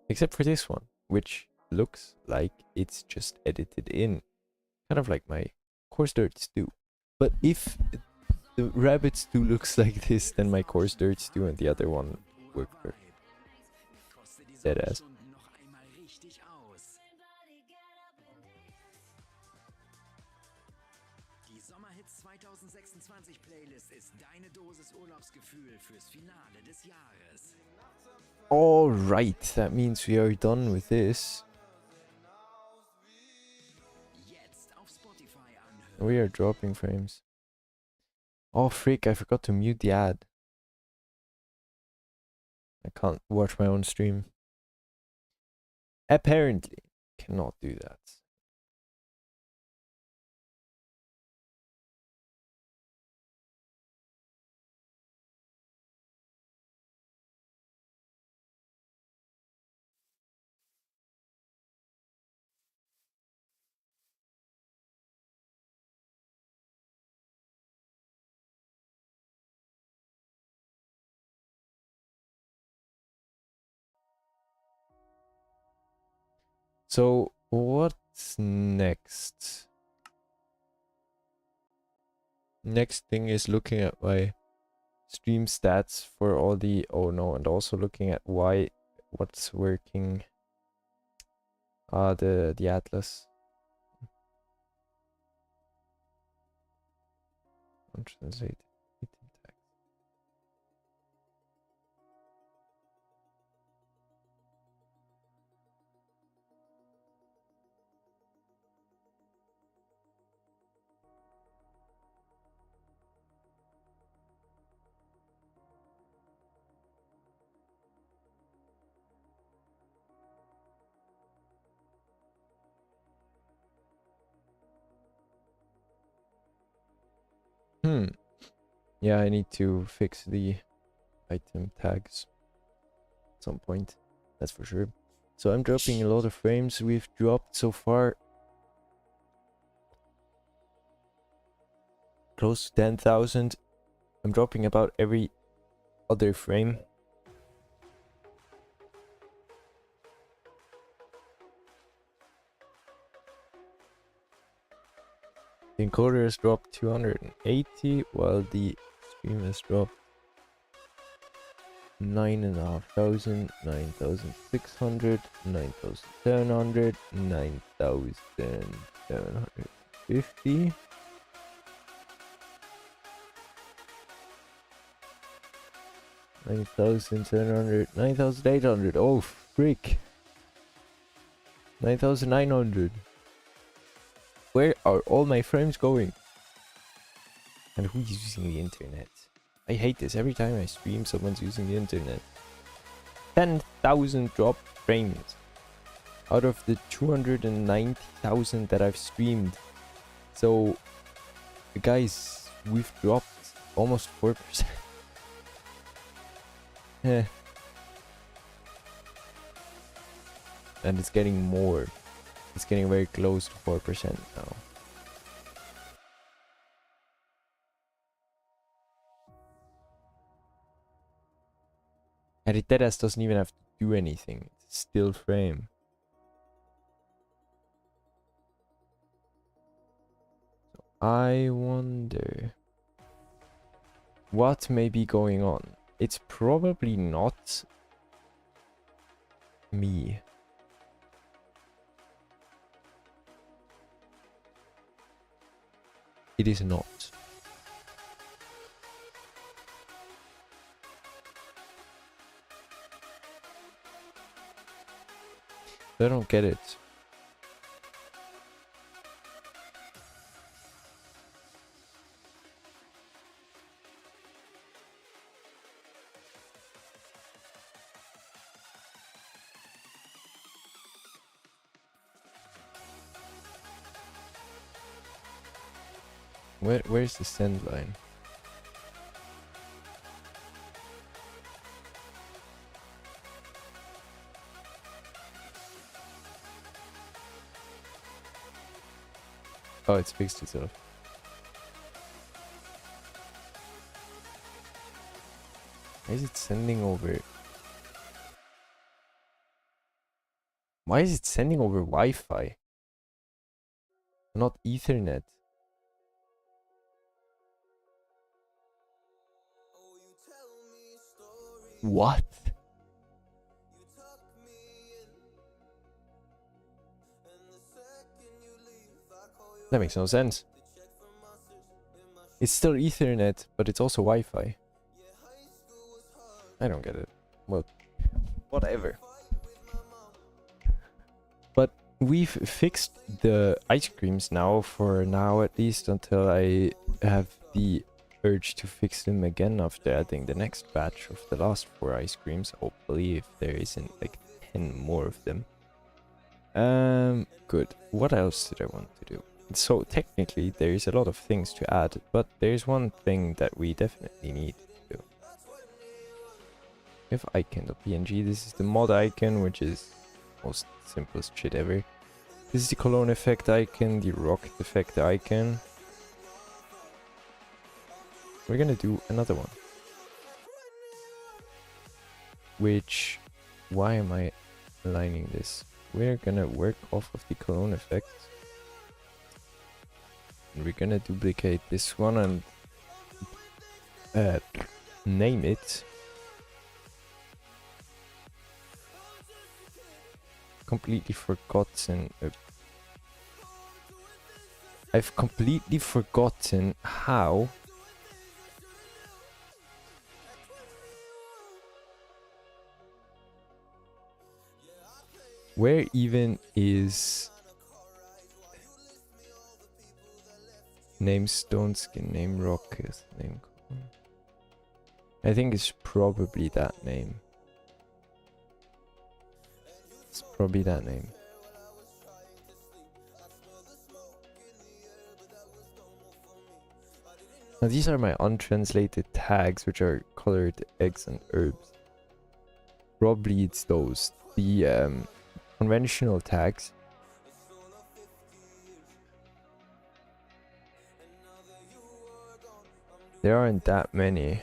[SPEAKER 1] Except for this one, which looks like it's just edited in. Kind of like my coarse dirt stew. But if the rabbit stew looks like this, then my coarse dirt stew and the other one work perfect. Deadass.
[SPEAKER 3] Die Sommerhits 2026 Playlist ist deine Dosis Urlaubsgefühl fürs Finale des Jahres.
[SPEAKER 1] Alright, that means we are done with this.
[SPEAKER 3] Jetzt auf Spotify anhören.
[SPEAKER 1] We are dropping frames. Oh frick, I forgot to mute the ad. I can't watch my own stream. Apparently, cannot do that. So, what's next? Next thing is looking at my stream stats for all the... Oh no, and also looking at what's working. The atlas. Untranslated. Yeah, I need to fix the item tags at some point. That's for sure. So I'm dropping a lot of frames. We've dropped so far close to 10,000. I'm dropping about every other frame. The encoder has dropped 280, while the stream has dropped 9,500, 9,600, 9,700, 9,750. 9,700, 9,800. Oh, frick. 9,900. Where are all my frames going? And who's using the internet? I hate this. Every time I stream, someone's using the internet. 10,000 dropped frames out of the 290,000 that I've streamed. So, guys, we've dropped almost 4%. Yeah. And it's getting more. It's getting very close to 4% now. And it deadass doesn't even have to do anything. It's still frame. So I wonder what may be going on. It's probably not me. It is not. I don't get it. Where's the send line? Oh, it's fixed itself. Why is it sending over? Why is it sending over Wi-Fi? Not Ethernet. What? That makes no sense. It's still Ethernet, but it's also Wi-Fi. I don't get it. Well, whatever. But we've fixed the ice creams now, for now at least, until I have the urge to fix them again after adding the next batch of the last 4 ice creams. Hopefully, if there isn't like 10 more of them. Good. What else did I want to do? So technically there's a lot of things to add, but there's one thing that we definitely need to do. If icon.png, this is the mod icon, which is most simplest shit ever. This is the cologne effect icon, the rocket effect icon. We're gonna do another one. Which, why am I aligning this? We're gonna work off of the cologne effect. And we're gonna duplicate this one and name it. Completely forgotten. I've completely forgotten how. Where even is name stone skin, name rocket, name cologne? I think it's probably that name. It's probably that name. Now these are my untranslated tags, which are colored eggs and herbs. Probably it's those. The conventional tags. There aren't that many.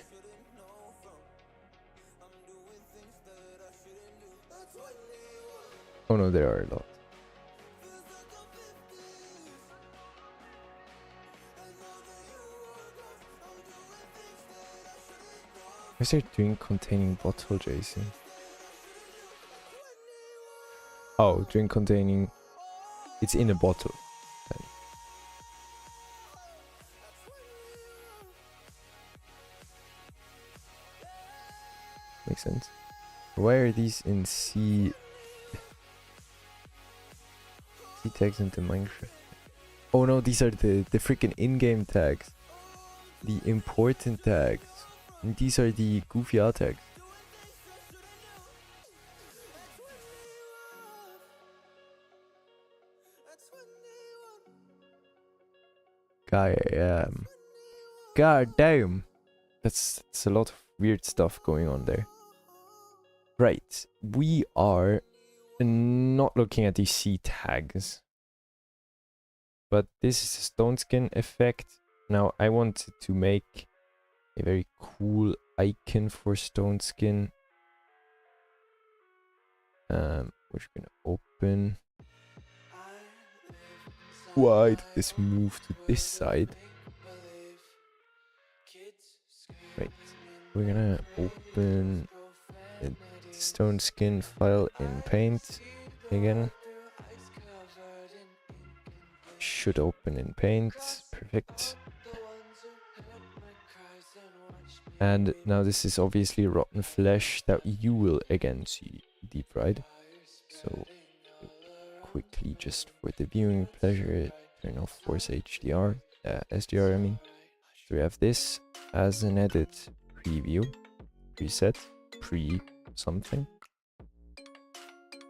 [SPEAKER 1] Oh no, there are a lot. Why is there drink containing bottle, Jason? Oh, drink containing... It's in a bottle. Then. Makes sense. Why are these in C tags into Minecraft? Oh no, these are the freaking in-game tags. The important tags. And these are the goofy out tags. God damn. That's a lot of weird stuff going on there. Right. We are not looking at these C tags. But this is a stone skin effect. Now I wanted to make a very cool icon for stone skin. Which we're gonna open. Why did this move to this side? Right. We're gonna open a stone skin file in Paint again. Should open in Paint. Perfect. And now this is obviously rotten flesh that you will again see deep fried. So quickly, just for the viewing pleasure, turn off Force HDR, SDR I mean. So we have this as an edit preview, preset, pre something.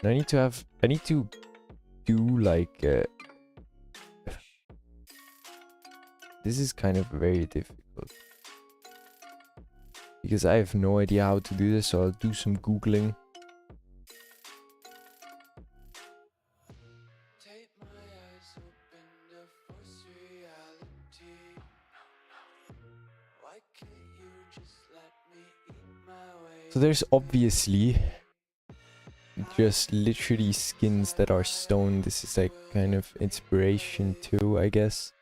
[SPEAKER 1] And I need to do like, this is kind of very difficult. Because I have no idea how to do this, so I'll do some Googling. So there's obviously just literally skins that are stone. This is like kind of inspiration too, I guess.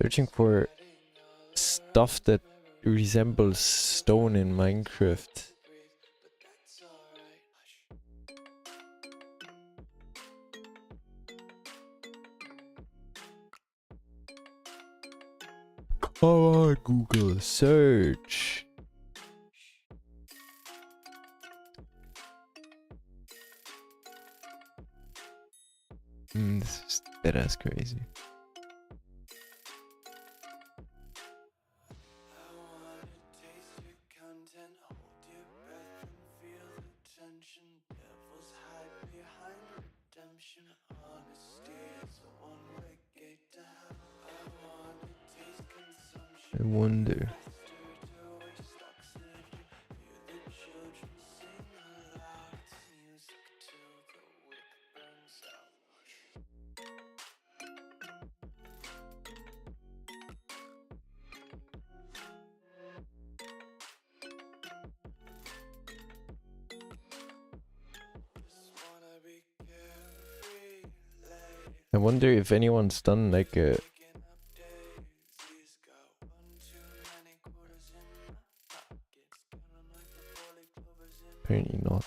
[SPEAKER 1] Searching for stuff that resembles stone in Minecraft. Come on, Google, search. This is deadass crazy. I wonder. I wonder if anyone's done like a... Apparently not.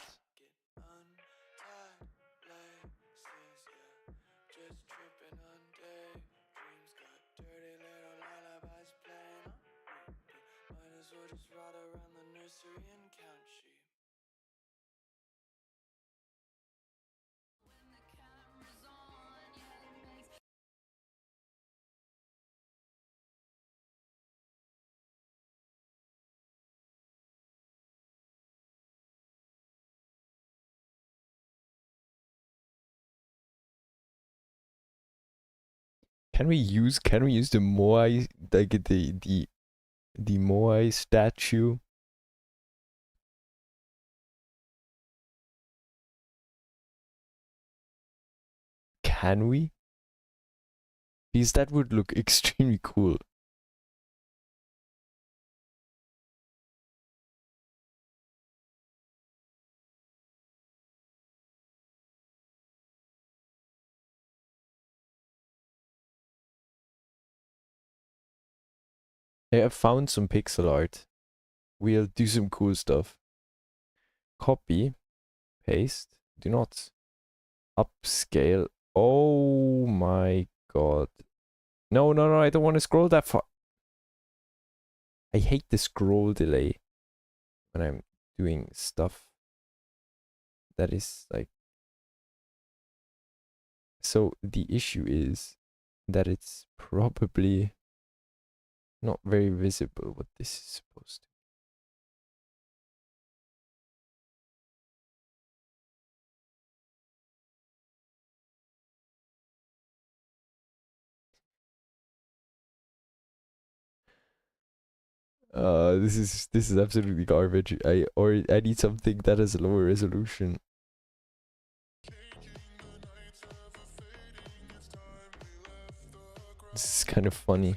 [SPEAKER 1] Can we use the Moai, like the Moai statue? Can we? Because that would look extremely cool. I have found some pixel art. We'll do some cool stuff. Copy, paste, do not upscale. Oh my god. No, no, no, I don't want to scroll that far. I hate the scroll delay when I'm doing stuff that is like... So the issue is that it's probably not very visible what this is supposed to. This is absolutely garbage. I need something that has a lower resolution. This is kind of funny.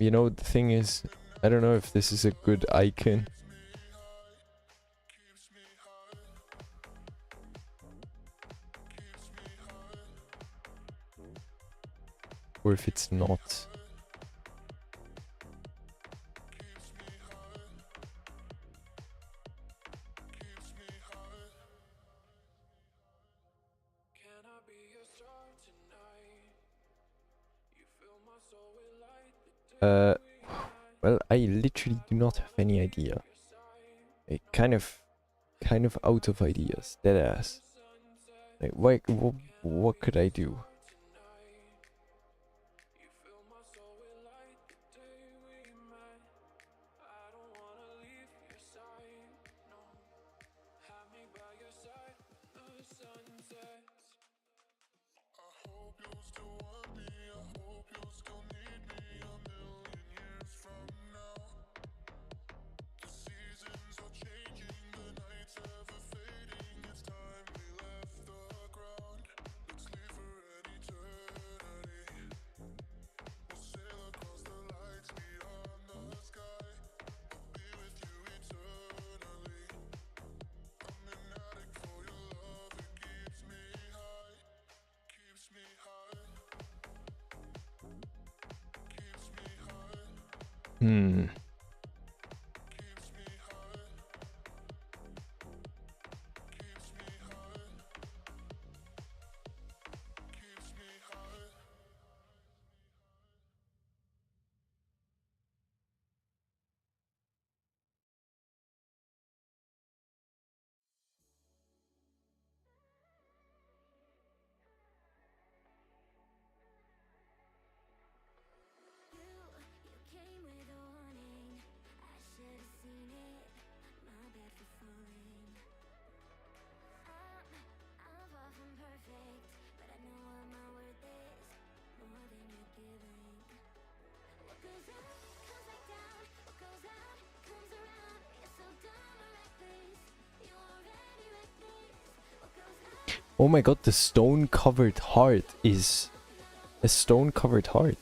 [SPEAKER 1] You know, the thing is, I don't know if this is a good icon. Or if it's not. Well, I literally do not have any idea. I kind of out of ideas. Deadass. Like, what could I do? Hmm.
[SPEAKER 2] You came with a warning. I should have seen it. My bad for falling. I'm far from perfect, but I know what my worth is. More than you're giving. What goes up comes back down. What goes out comes around. You're so dumb or reckless. You already reckless. What goes up?
[SPEAKER 1] Oh my god, the stone covered heart is a stone covered heart.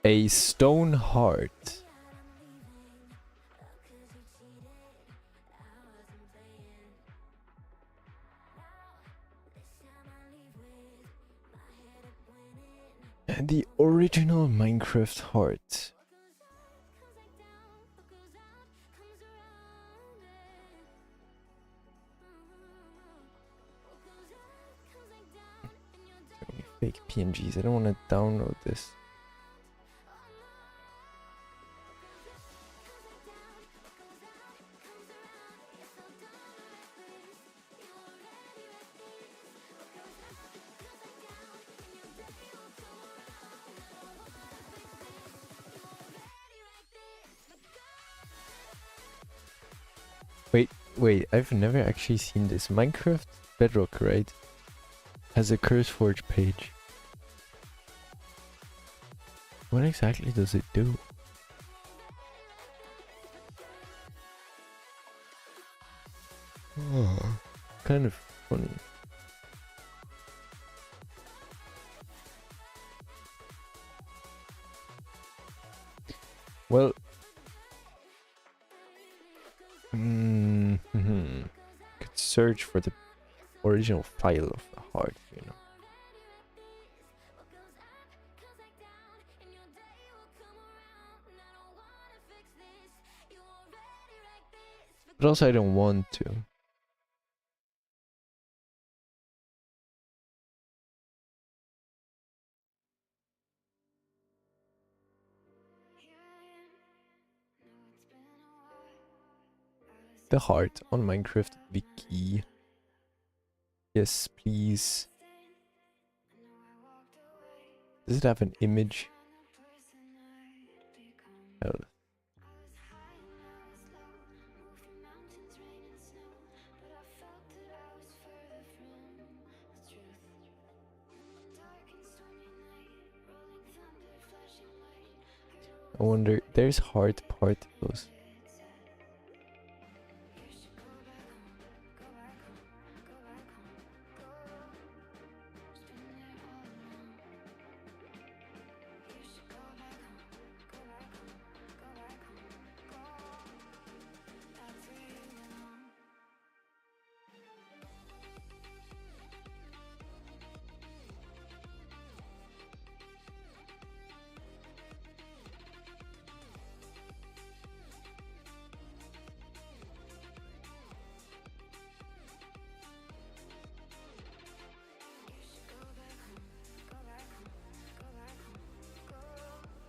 [SPEAKER 1] A stone heart. And the original Minecraft heart. So many fake PNGs. I don't want to download this. Wait, I've never actually seen this. Minecraft Bedrock, right? Has a CurseForge page. What exactly does it do? Oh, kind of funny. Well, could search for the original file of the heart, you know. But also I don't want to. The heart on Minecraft Wiki. Yes, please. Does it have an image? Hell. I wonder, there's heart particles.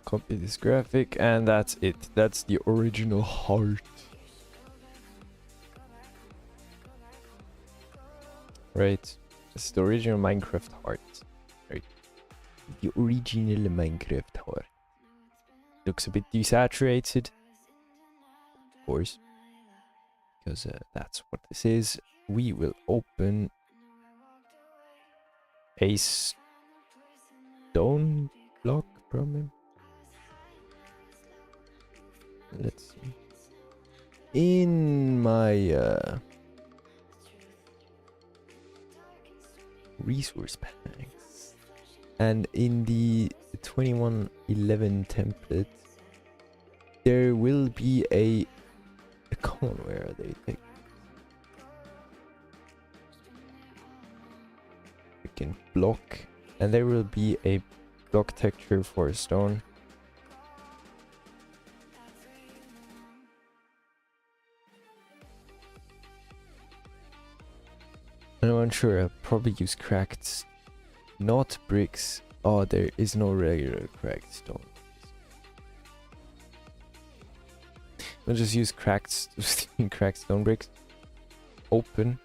[SPEAKER 1] Copy this graphic, and that's it. That's the original heart. Right. It's the original Minecraft heart. Right. The original Minecraft heart. Looks a bit desaturated. Of course. Because that's what this is. We will open a stone block from him. Let's see. In my resource packs and in the 2111 template, there will be a come on, where are they? Freaking block, and there will be a block texture for a stone. I'm unsure. I'll probably use cracked, not bricks. Oh, there is no regular cracked stone. I'll just use cracked stone bricks. Open.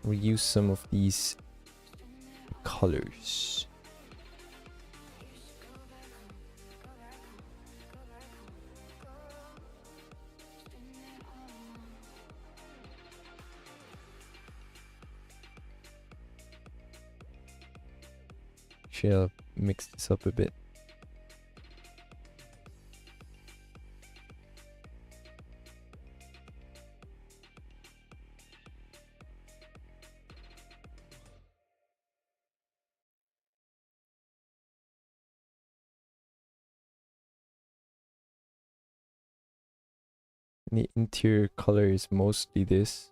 [SPEAKER 1] We'll use some of these colors. Actually, I'll mix this up a bit. The interior color is mostly this.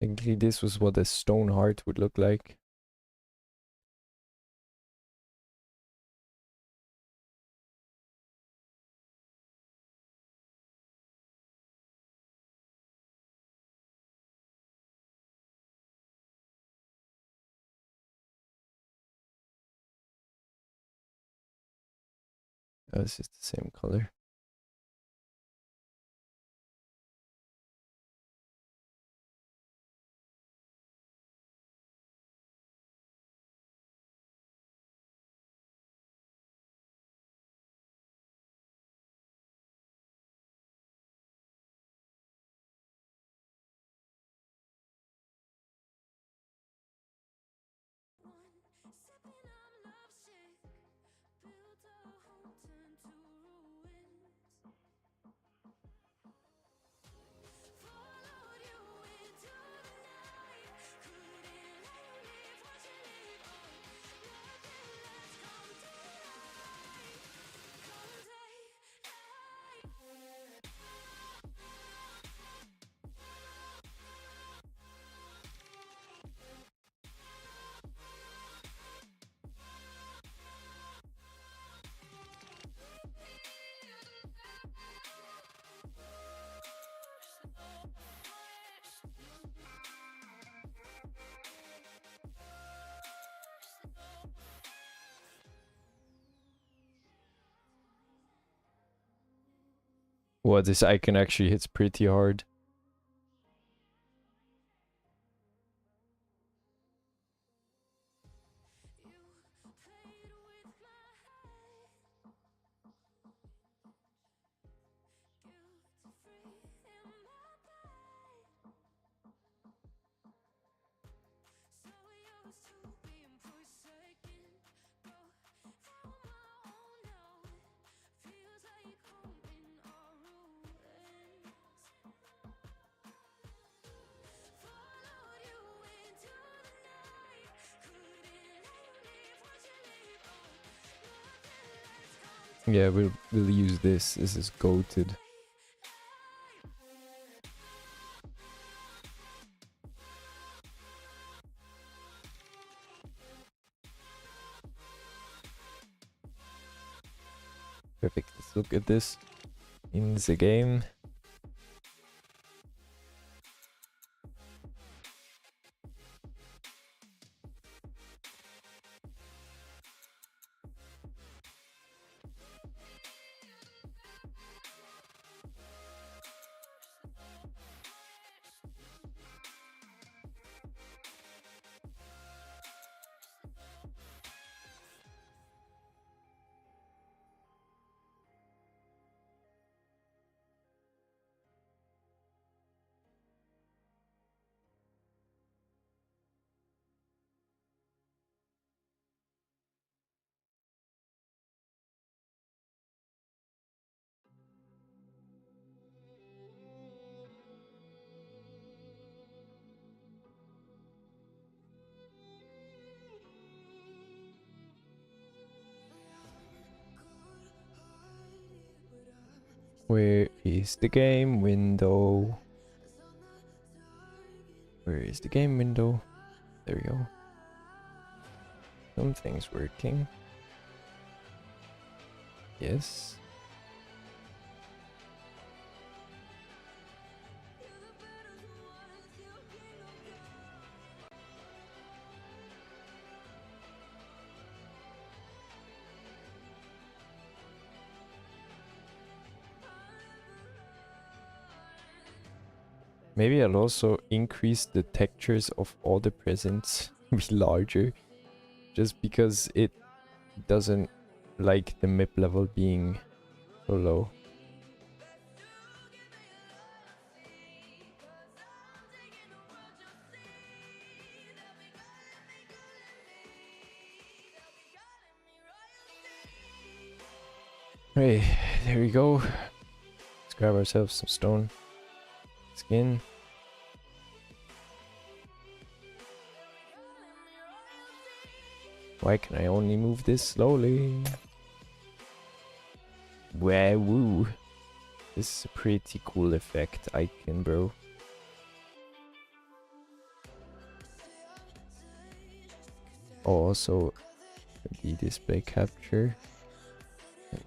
[SPEAKER 1] Technically, this was what a stone heart would look like. Oh, this is the same color. Wow, this icon actually hits pretty hard. Yeah, we'll use this. This is goated. Perfect. Let's look at this in the game. Where is the game window? Where is the game window? There we go. Something's working. Yes. Maybe I'll also increase the textures of all the presents be larger, just because it doesn't like the map level being so low. Hey, there we go. Let's grab ourselves some stone skin. Why can I only move this slowly? Woo! This is a pretty cool effect icon, bro. Also, the display capture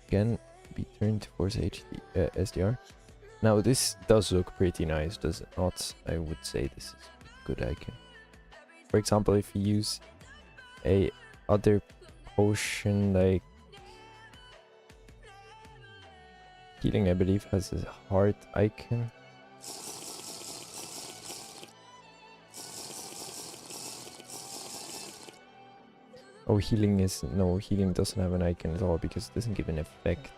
[SPEAKER 1] again be turned towards HD, SDR. Now this does look pretty nice, does it not? I would say this is a good icon. For example, if you use a other potion like healing, I believe has a heart icon. Oh, healing is no, healing doesn't have an icon at all because it doesn't give an effect.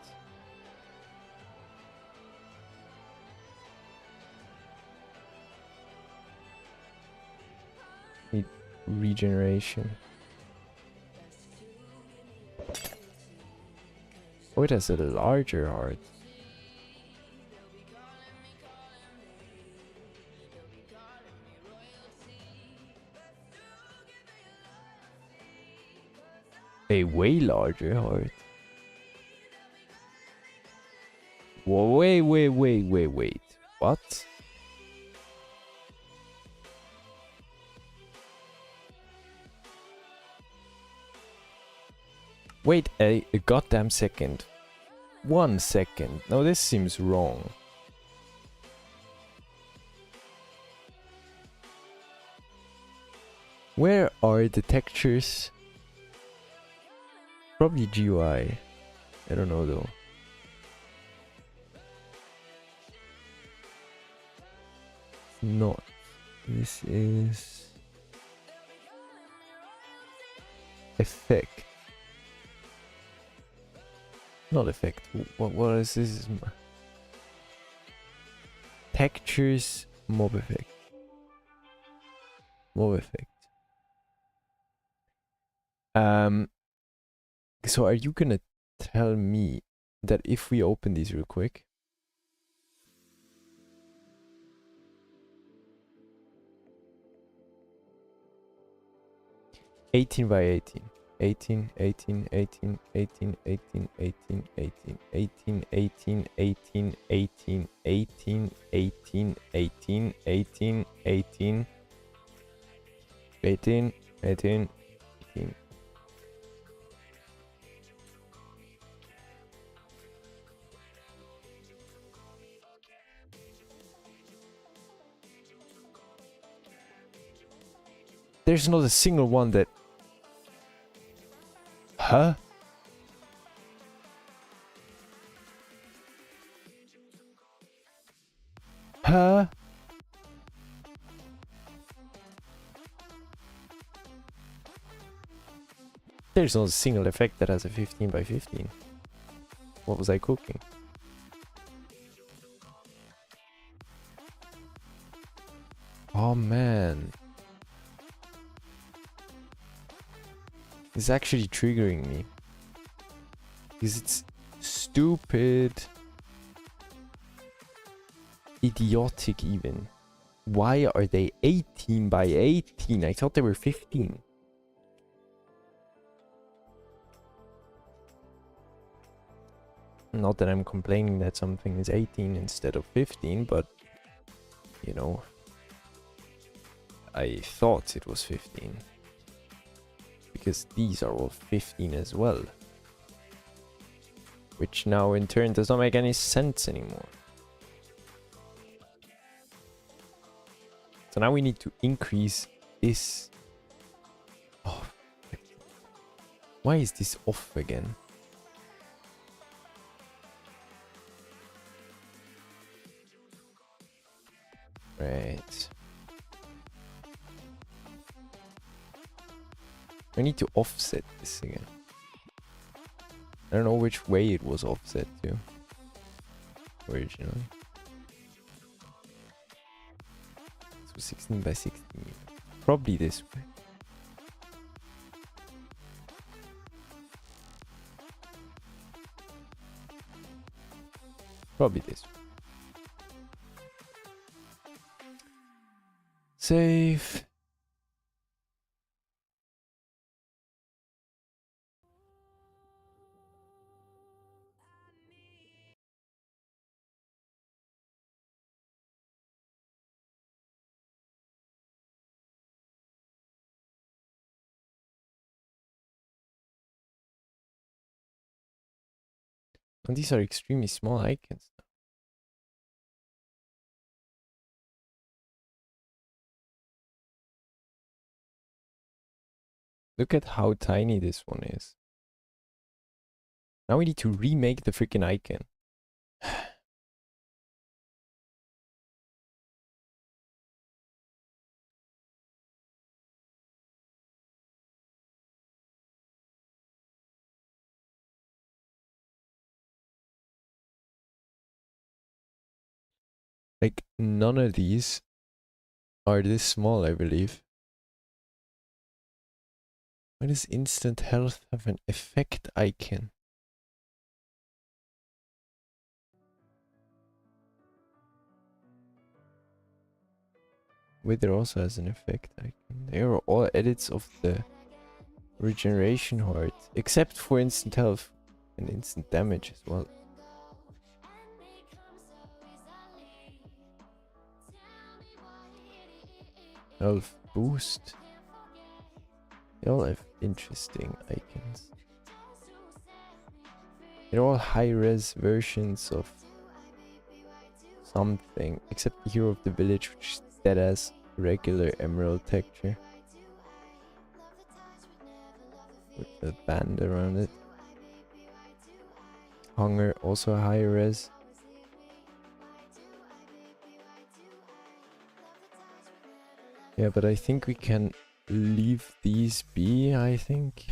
[SPEAKER 1] Need regeneration. Oh, it has a larger heart. A way larger heart. Whoa, wait. What? Wait a goddamn second. 1 second. No, this seems wrong. Where are the textures? Probably GUI. I don't know though. Not. This is effect. Not effect. What is this? Textures mob effect. Mob effect. So are you gonna tell me that if we open these real quick, (18 by 18). 18, 18, 18, 18, 18, 18, 18, 18, 18, 18, 18, 18, 18, 18, 18, 18, 18, 18, 18. There's not a single one that... Huh? Huh? There's not a single effect that has a 15 by 15. What was I cooking? Oh man. It's actually triggering me. Because it's stupid. Idiotic even. Why are they 18 by 18? I thought they were 15. Not that I'm complaining that something is 18 instead of 15, but you know, I thought it was 15. Because these are all 15 as well. Which now in turn does not make any sense anymore. So now we need to increase this. Oh, why is this off again? Right. I need to offset this again. I don't know which way it was offset to originally. So 16 by 16. Probably this way. Probably this way. Save. And these are extremely small icons. Look at how tiny this one is. Now we need to remake the freaking icon. Like, none of these are this small, I believe. Why does instant health have an effect icon? Wither also has an effect icon. They are all edits of the regeneration heart, except for instant health and instant damage as well. Health boost. They all have interesting icons. They're all high-res versions of something, except the Hero of the Village, which is dead as regular emerald texture with a band around it. Hunger, also high-res. Yeah, but I think we can leave these be, I think.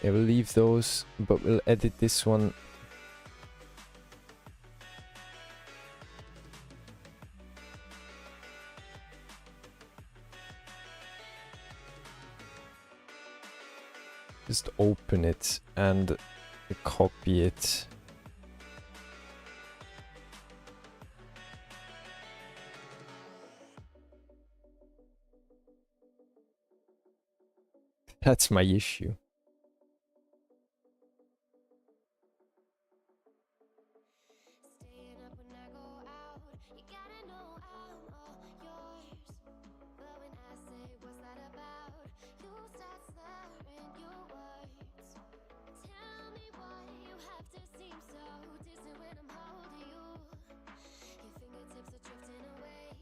[SPEAKER 1] Yeah, we'll leave those, but we'll edit this one. just open it and copy it. That's my issue.
[SPEAKER 2] Staying up when I go out, you gotta know I'm all yours. But when I say what's that about, you start slurring your words. Tell me why you have to seem so distant when I'm holding you. Your fingertips are drifting away,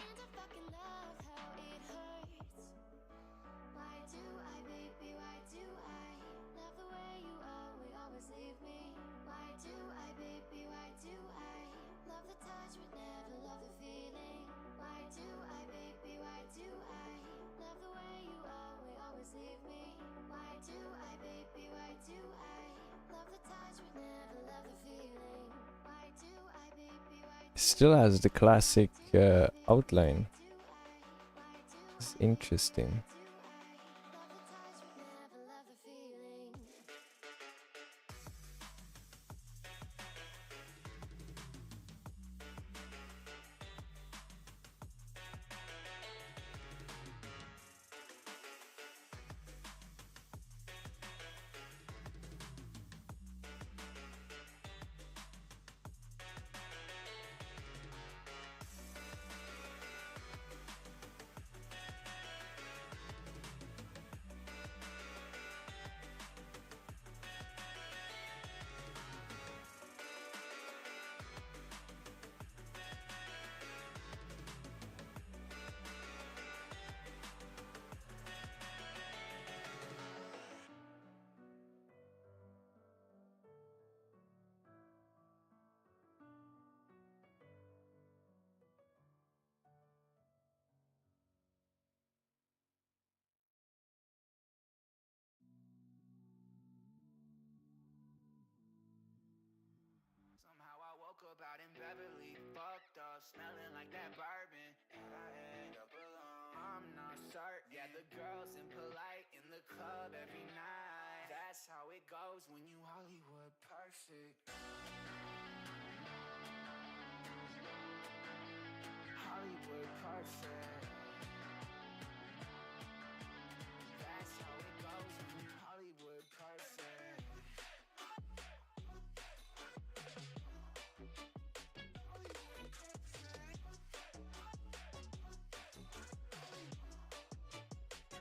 [SPEAKER 2] and I fucking love how it hurts. Why do I, baby, why do I love the way you always leave me? Why do I, baby, why do I love the touch but never love the feeling? Why do I, baby, why do I love the way you always leave me? Why do I, baby, why do I love the touch but never love the feeling? Why do I, baby, why do
[SPEAKER 1] Still has the classic outline. It's interesting.
[SPEAKER 2] love the touch but never love the feeling?
[SPEAKER 3] Somehow I woke up out in Beverly, fucked up, smelling like that bourbon, and I end up alone. I'm not certain. Yeah, the girls impolite in the club every night. That's how it goes when you Hollywood perfect. Hollywood perfect. That's how it goes when you Hollywood perfect.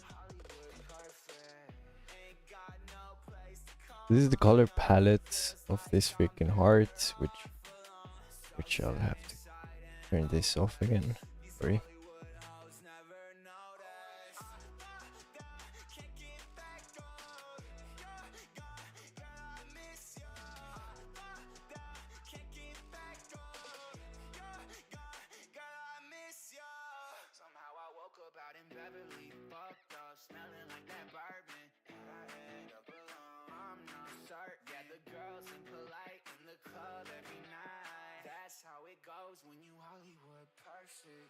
[SPEAKER 3] Hollywood perfect. Ain't got no place to call.
[SPEAKER 1] This is the color palette of this freaking heart, which I'll have to turn this off again. Sorry.
[SPEAKER 3] Somehow I woke up out in Beverly, fucked up, smelling like that bourbon, and I end up alone. I'm not certain. Yeah, the girls impolite in the club every night. That's how it goes when you Hollywood perfect.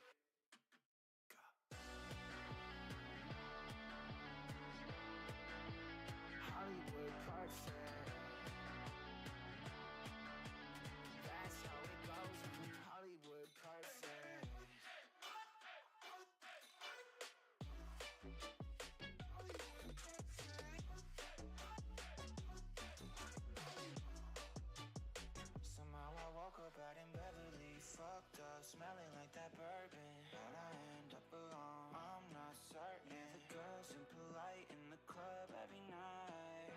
[SPEAKER 3] Hollywood perfect. That's how it goes when you Hollywood perfect. Somehow I woke up out in Beverly, fucked up, smelling like that bourbon, and I end up alone. I'm not certain. Yeah, the girls impolite in the club every night.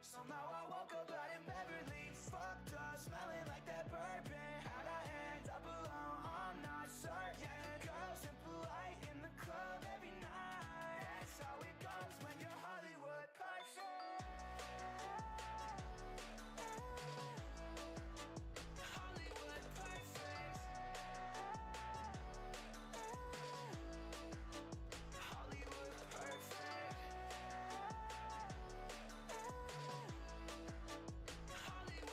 [SPEAKER 3] Somehow I woke up out in Beverly, fucked up, smelling like that bourbon, how'd I end up alone? I'm not certain. Yeah, the girls impolite in the club every night. That's how it goes when you're Hollywood perfect. Hollywood perfect. Hollywood perfect. Hollywood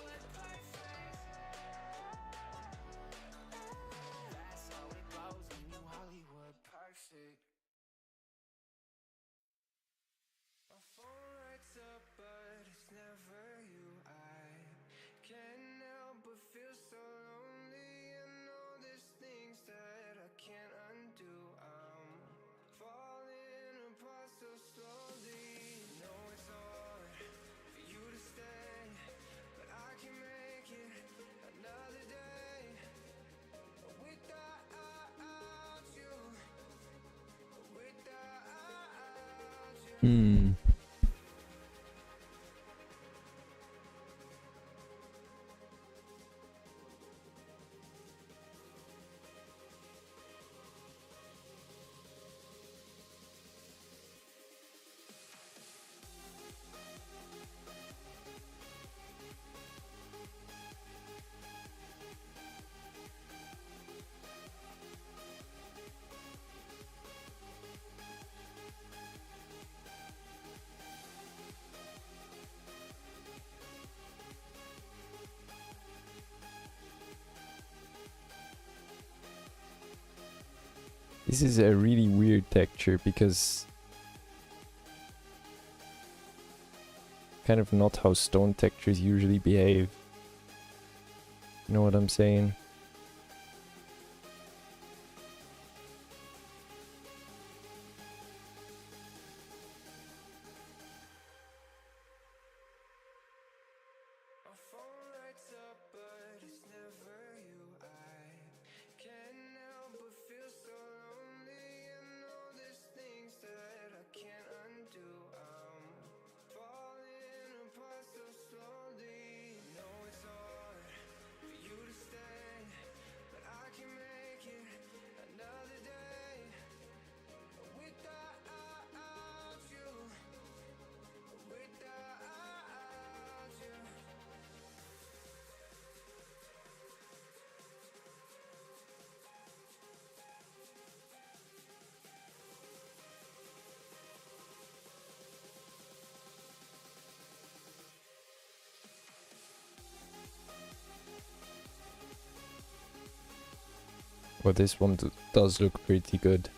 [SPEAKER 1] Hmm. This is a really weird texture because kind of not how stone textures usually behave. You know what I'm saying?
[SPEAKER 3] My phone lights up, but it's never you. I can't help but feel so lonely. I know there's things that I can't undo. I'm falling apart so slowly. Know it's hard for you to stay, but I can make it another day without you. Without you.
[SPEAKER 1] Well, this one does look pretty good.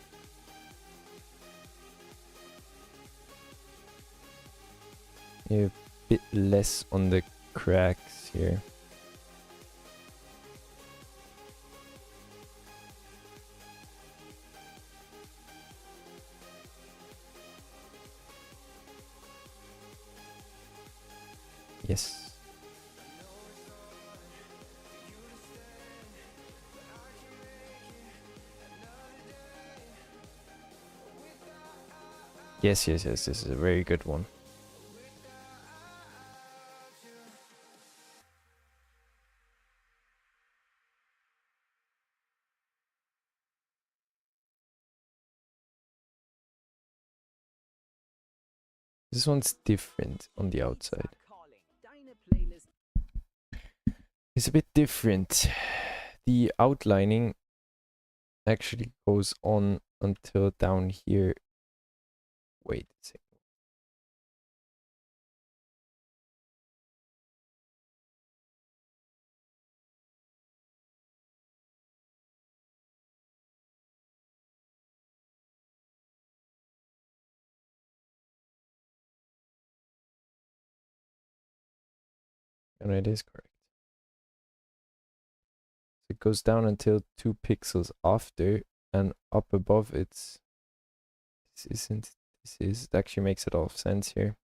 [SPEAKER 1] Yeah, a bit less on the cracks here. Yes. Yes, yes, yes, this is a very good one. This one's different on the outside. It's a bit different. The outlining actually goes on until down here. Wait a second. And it is correct. So it goes down until 2 pixels after, and up above it's... This isn't... This is... It actually makes it all sense here.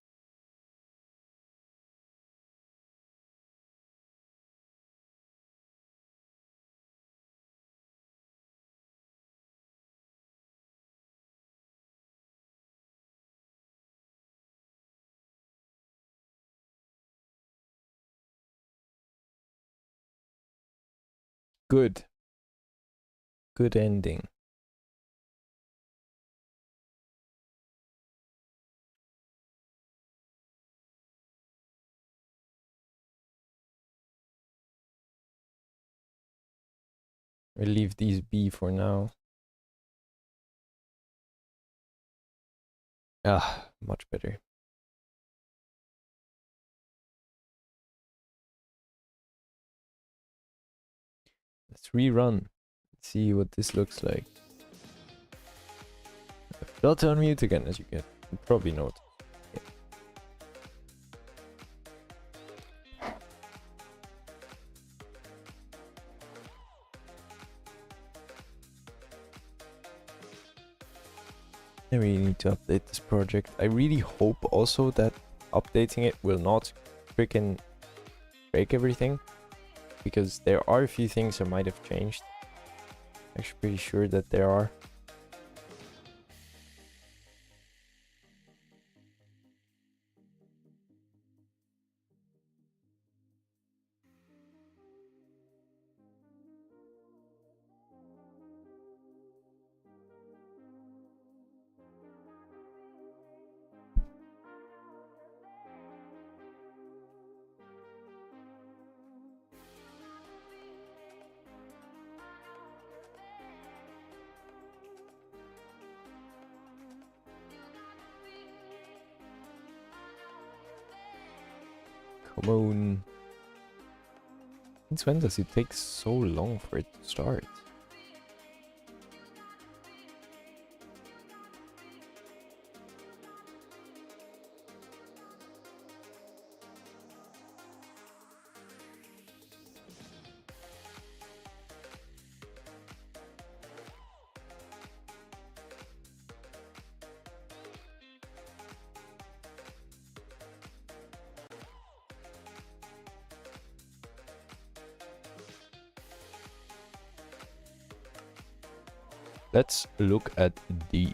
[SPEAKER 1] Good. Good ending. We'll leave these be for now. Ah, much better. Let's rerun. See what this looks like. I forgot to unmute again, as you can probably note. I really need to update this project. I really hope also that updating it will not freaking break everything, because there are a few things that might have changed. Actually pretty sure that there are. Come on. Since when does it take so long for it to start? Let's look at these.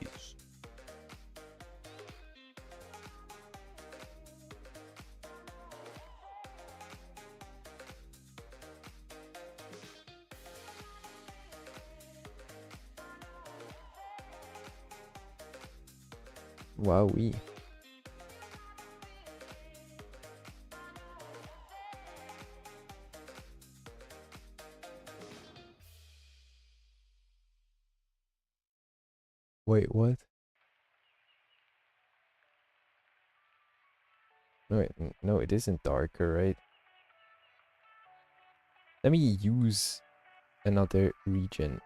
[SPEAKER 1] Wowee. Wait, what? No, it isn't darker, right? Let me use another regen.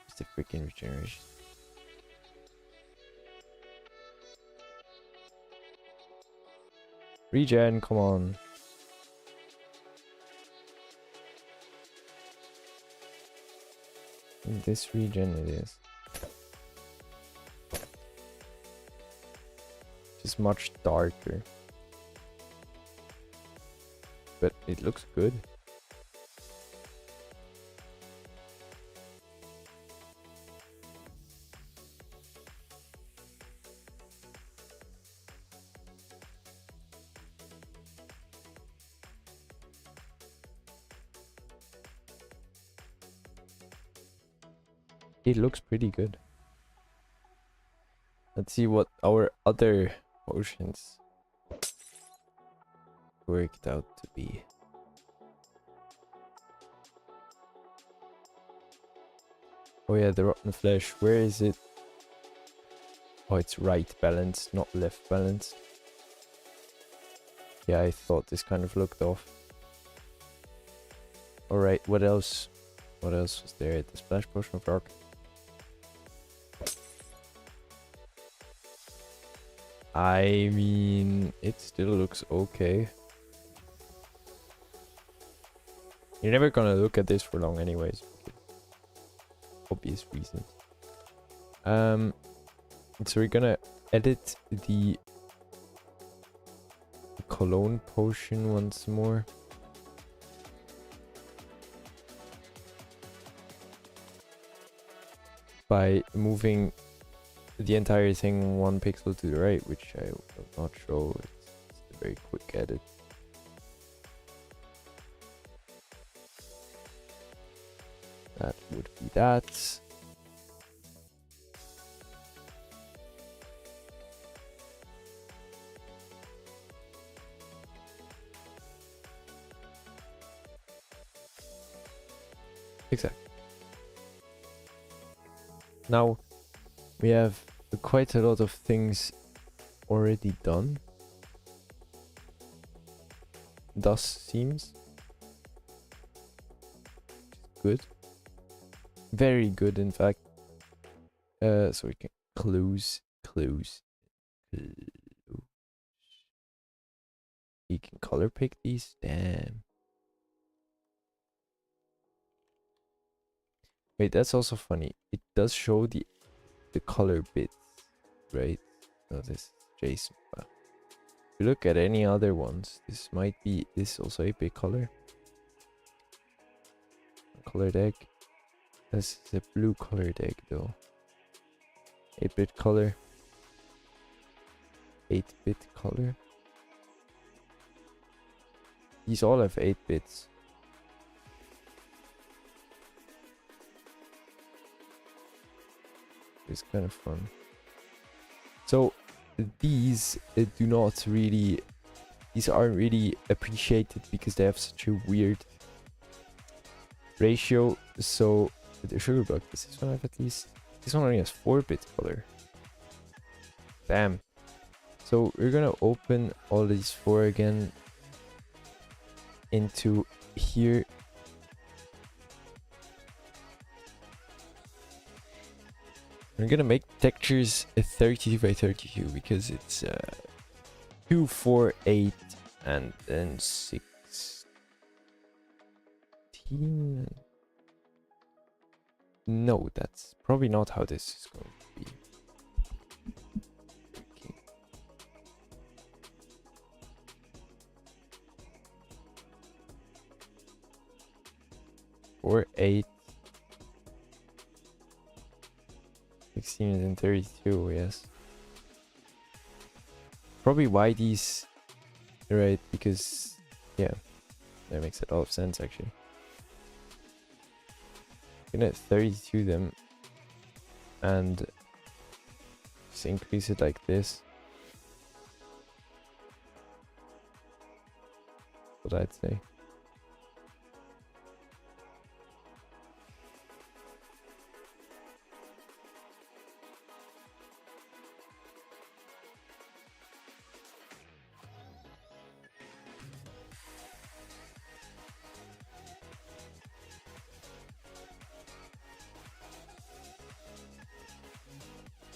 [SPEAKER 1] It's the freaking regeneration. Regen, come on. In this region it is. Just much darker. But it looks good. It looks pretty good. Let's see what our other potions worked out to be. Oh yeah, the rotten flesh. Where is it? Oh, it's right balanced, not left balanced. Yeah, I thought this kind of looked off. Alright, what else? What else was there? The splash potion of dark. I mean, it still looks okay. You're never gonna look at this for long anyways. Obvious reasons. So we're gonna edit the cologne potion once more. By moving the entire thing 1 pixel to the right, which I will not show. It's a very quick edit. That would be that. Exactly. Now we have quite a lot of things already done. Thus seems good. Very good, in fact. So we can close. You can color pick these. Damn. Wait, that's also funny. It does show the color bits, right? Oh, this is Jason. But if you look at any other ones, this might be this also 8-bit color. Colored egg. This is a blue colored egg though. 8-bit color. 8-bit color. These all have 8 bits. It's kind of fun. So these do not really, these aren't really appreciated because they have such a weird ratio. So the sugar block, does this one have at least, this one only has 4-bit color. Damn. So we're gonna open all these four again into here. We're gonna make textures a 32 by 32 because it's 2, 4, 8, and then 16. No, that's probably not how this is going to be. Okay. 4, 8, 16, and then 32, yes. Probably why these, right? Because, yeah, that makes a lot of sense actually. Gonna 32 them and just increase it like this. What I'd say.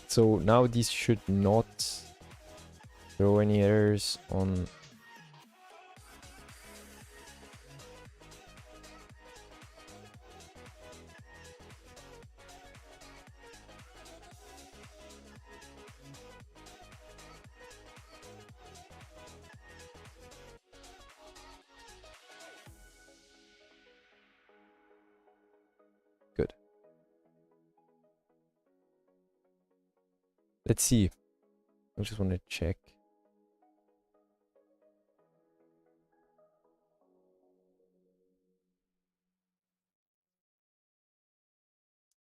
[SPEAKER 1] So now these should not throw any errors on. Good. Let's see. I just want to check.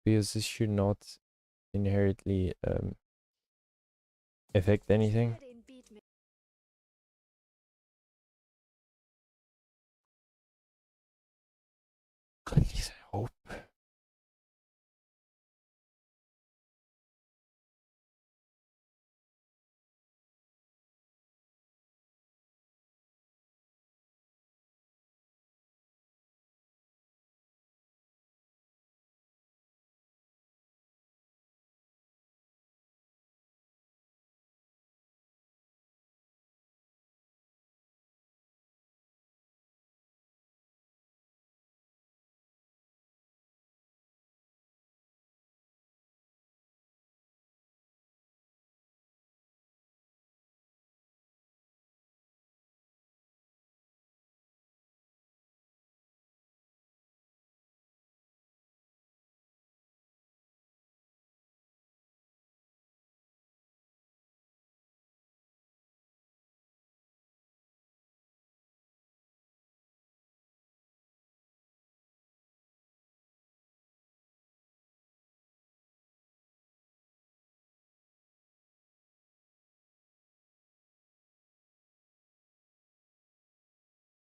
[SPEAKER 1] Because this should not inherently affect anything. At least I hope.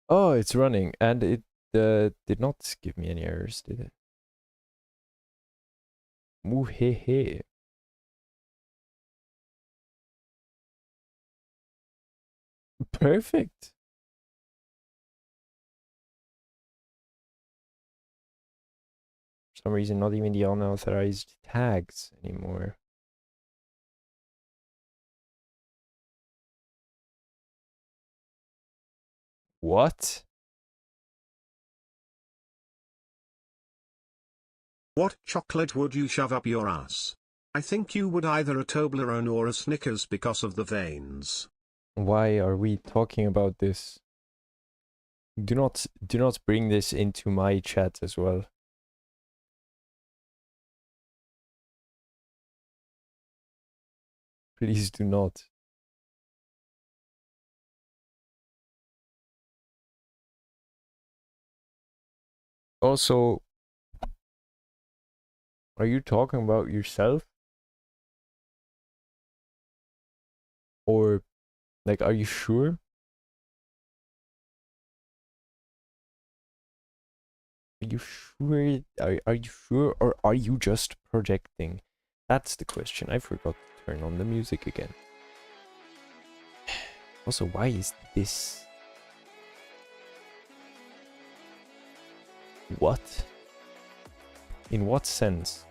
[SPEAKER 1] Oh, it's running, and it did not give me any errors, did it? Muhehe. Perfect. For some reason, not even the unauthorized tags anymore. What?
[SPEAKER 4] What chocolate would you shove up your ass? I think you would either a Toblerone or a Snickers because of the veins.
[SPEAKER 1] Why are we talking about this? Do not bring this into my chat as well. Please do not. Also, are you talking about yourself? Or, like, are you sure? Are you sure? Are you sure, or are you just projecting? That's the question. I forgot to turn on the music again. Also, why is this? What? In what sense?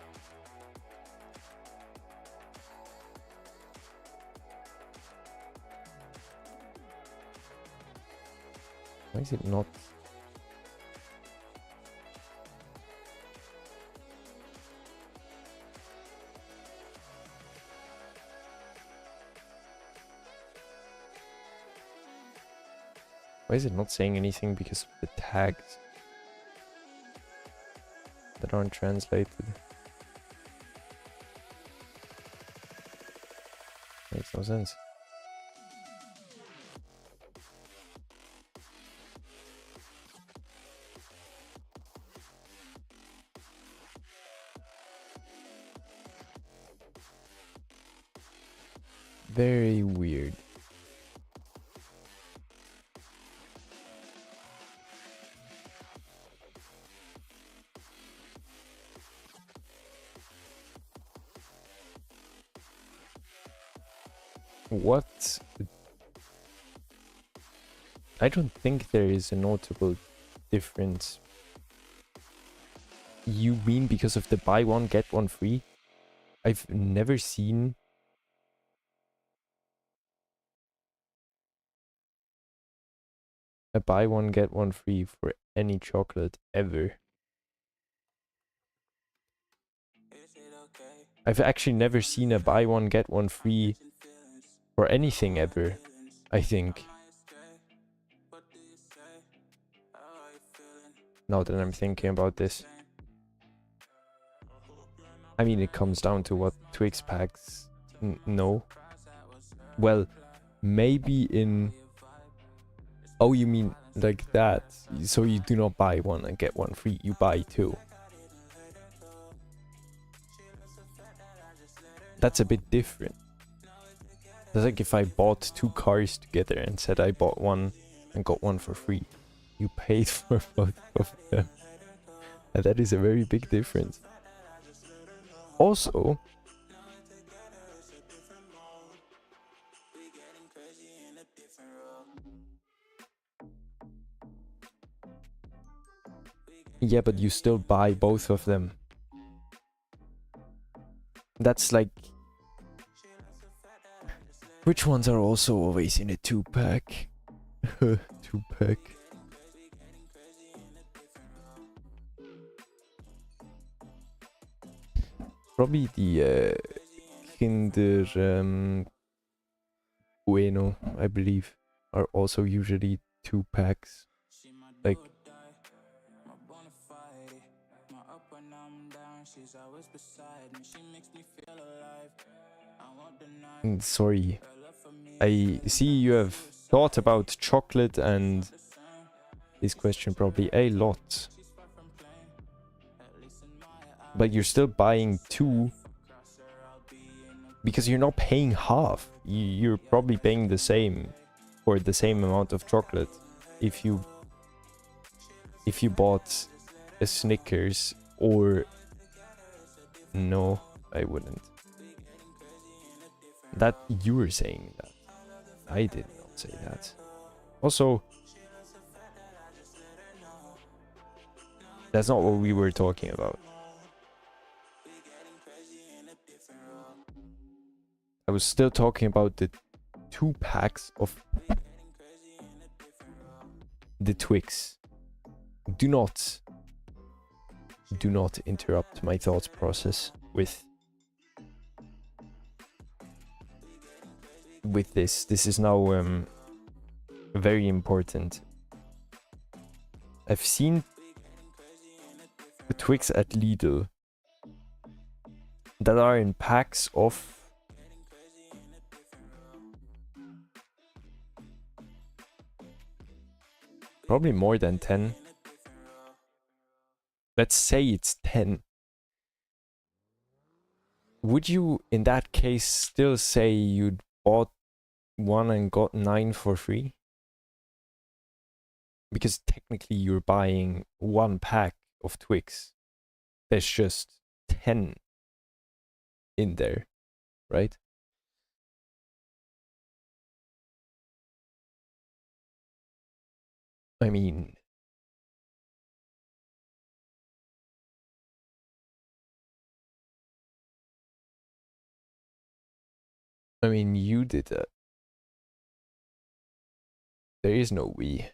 [SPEAKER 1] Why is it not? Why is it not saying anything because of the tags that aren't translated? Makes no sense. Very weird. What? I don't think there is a notable difference. You mean because of the buy one get one free? I've never seen a buy one get one free for any chocolate ever. I've actually never seen a buy one get one free for anything ever, I think. Now that I'm thinking about this. I mean, it comes down to what Twix packs no. Well, maybe in... Oh, you mean like that? So you do not buy one and get one free, you buy two. That's a bit different. That's like if I bought two cars together and said I bought one and got one for free. You paid for both of them. And that is a very big difference. Also, yeah, but you still buy both of them. That's like... Which ones are also always in a 2-pack? 2-pack. Probably the Kinder Bueno, I believe, are also usually 2-packs. Like... Sorry. I see you have thought about chocolate and this question probably a lot. But you're still buying two because you're not paying half. You're probably paying the same for the same amount of chocolate if you bought a Snickers or... No, I wouldn't. That you were saying that. I did not say that. Also, that's not what we were talking about. I was still talking about the 2-packs of the Twix. Do not interrupt my thoughts process with this. This is now very important. I've seen the Twix at Lidl that are in packs of probably more than 10. Let's say it's 10. Would you, in that case, still say you'd bought one and got 9 for free? Because technically you're buying one pack of Twix. There's just 10 in there, right? I mean, you did that. There is no we.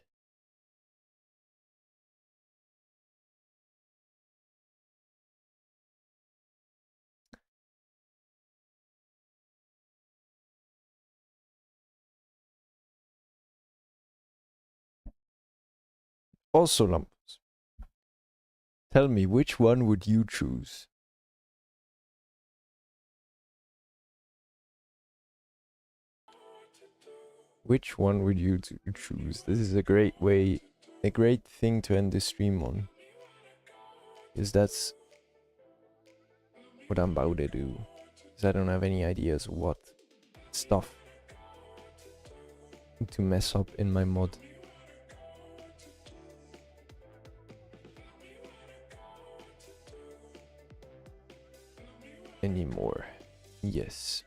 [SPEAKER 1] Also, Lampus, tell me, which one would you choose? Which one would you choose? This is a great thing to end the stream on. Because that's what I'm about to do. Because I don't have any ideas what stuff to mess up in my mod. Anymore. Yes.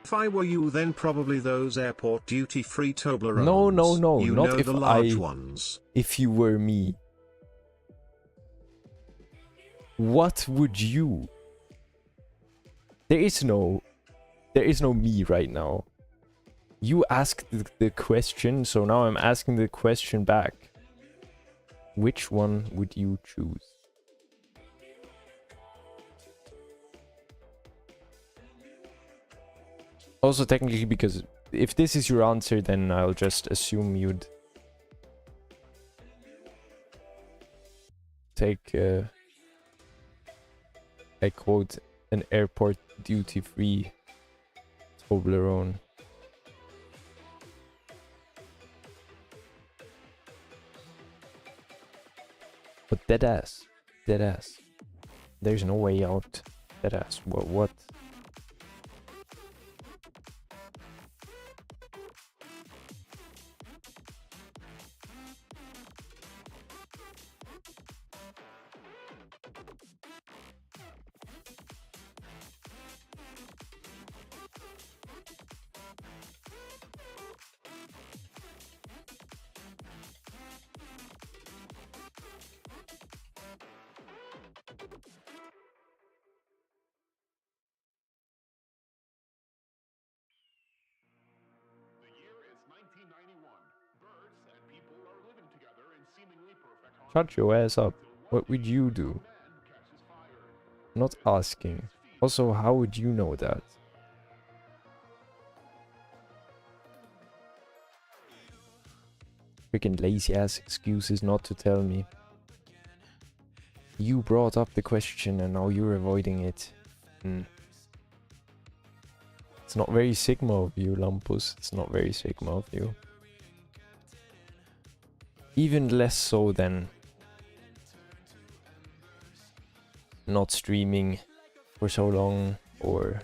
[SPEAKER 4] If I were you, then probably those airport duty-free Toblerones.
[SPEAKER 1] No,
[SPEAKER 4] You
[SPEAKER 1] not
[SPEAKER 4] know,
[SPEAKER 1] if
[SPEAKER 4] the large ones.
[SPEAKER 1] If you were me. What would you? There is no me right now. You asked the question, so now I'm asking the question back. Which one would you choose? Also, technically, because if this is your answer, then I'll just assume you'd take, I quote, an airport duty-free Toblerone. But deadass. There's no way out. Deadass. What? Shut your ass up. What would you do? Not asking. Also, how would you know that? Freaking lazy ass excuses not to tell me. You brought up the question and now you're avoiding it. It's not very Sigma of you, Lampus. It's not very Sigma of you. Even less so than not streaming for so long, or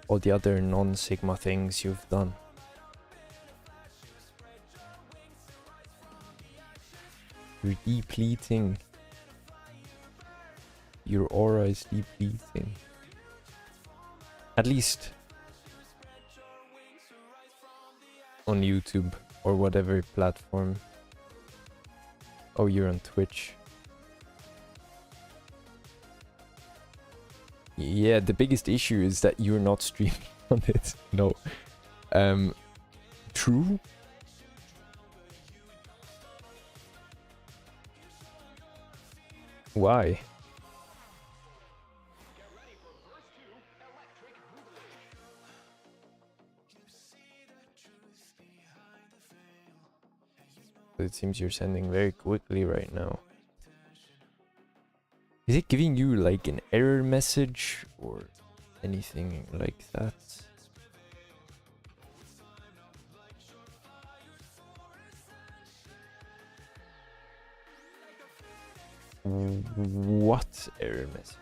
[SPEAKER 1] all the other non-Sigma things you've done. You're depleting. Your aura is depleting. At least on YouTube or whatever platform. Oh, you're on Twitch. Yeah, the biggest issue is that you're not streaming on it. No. True. Why? But it seems you're sending very quickly right now. Is it giving you like an error message or anything like that? What error message?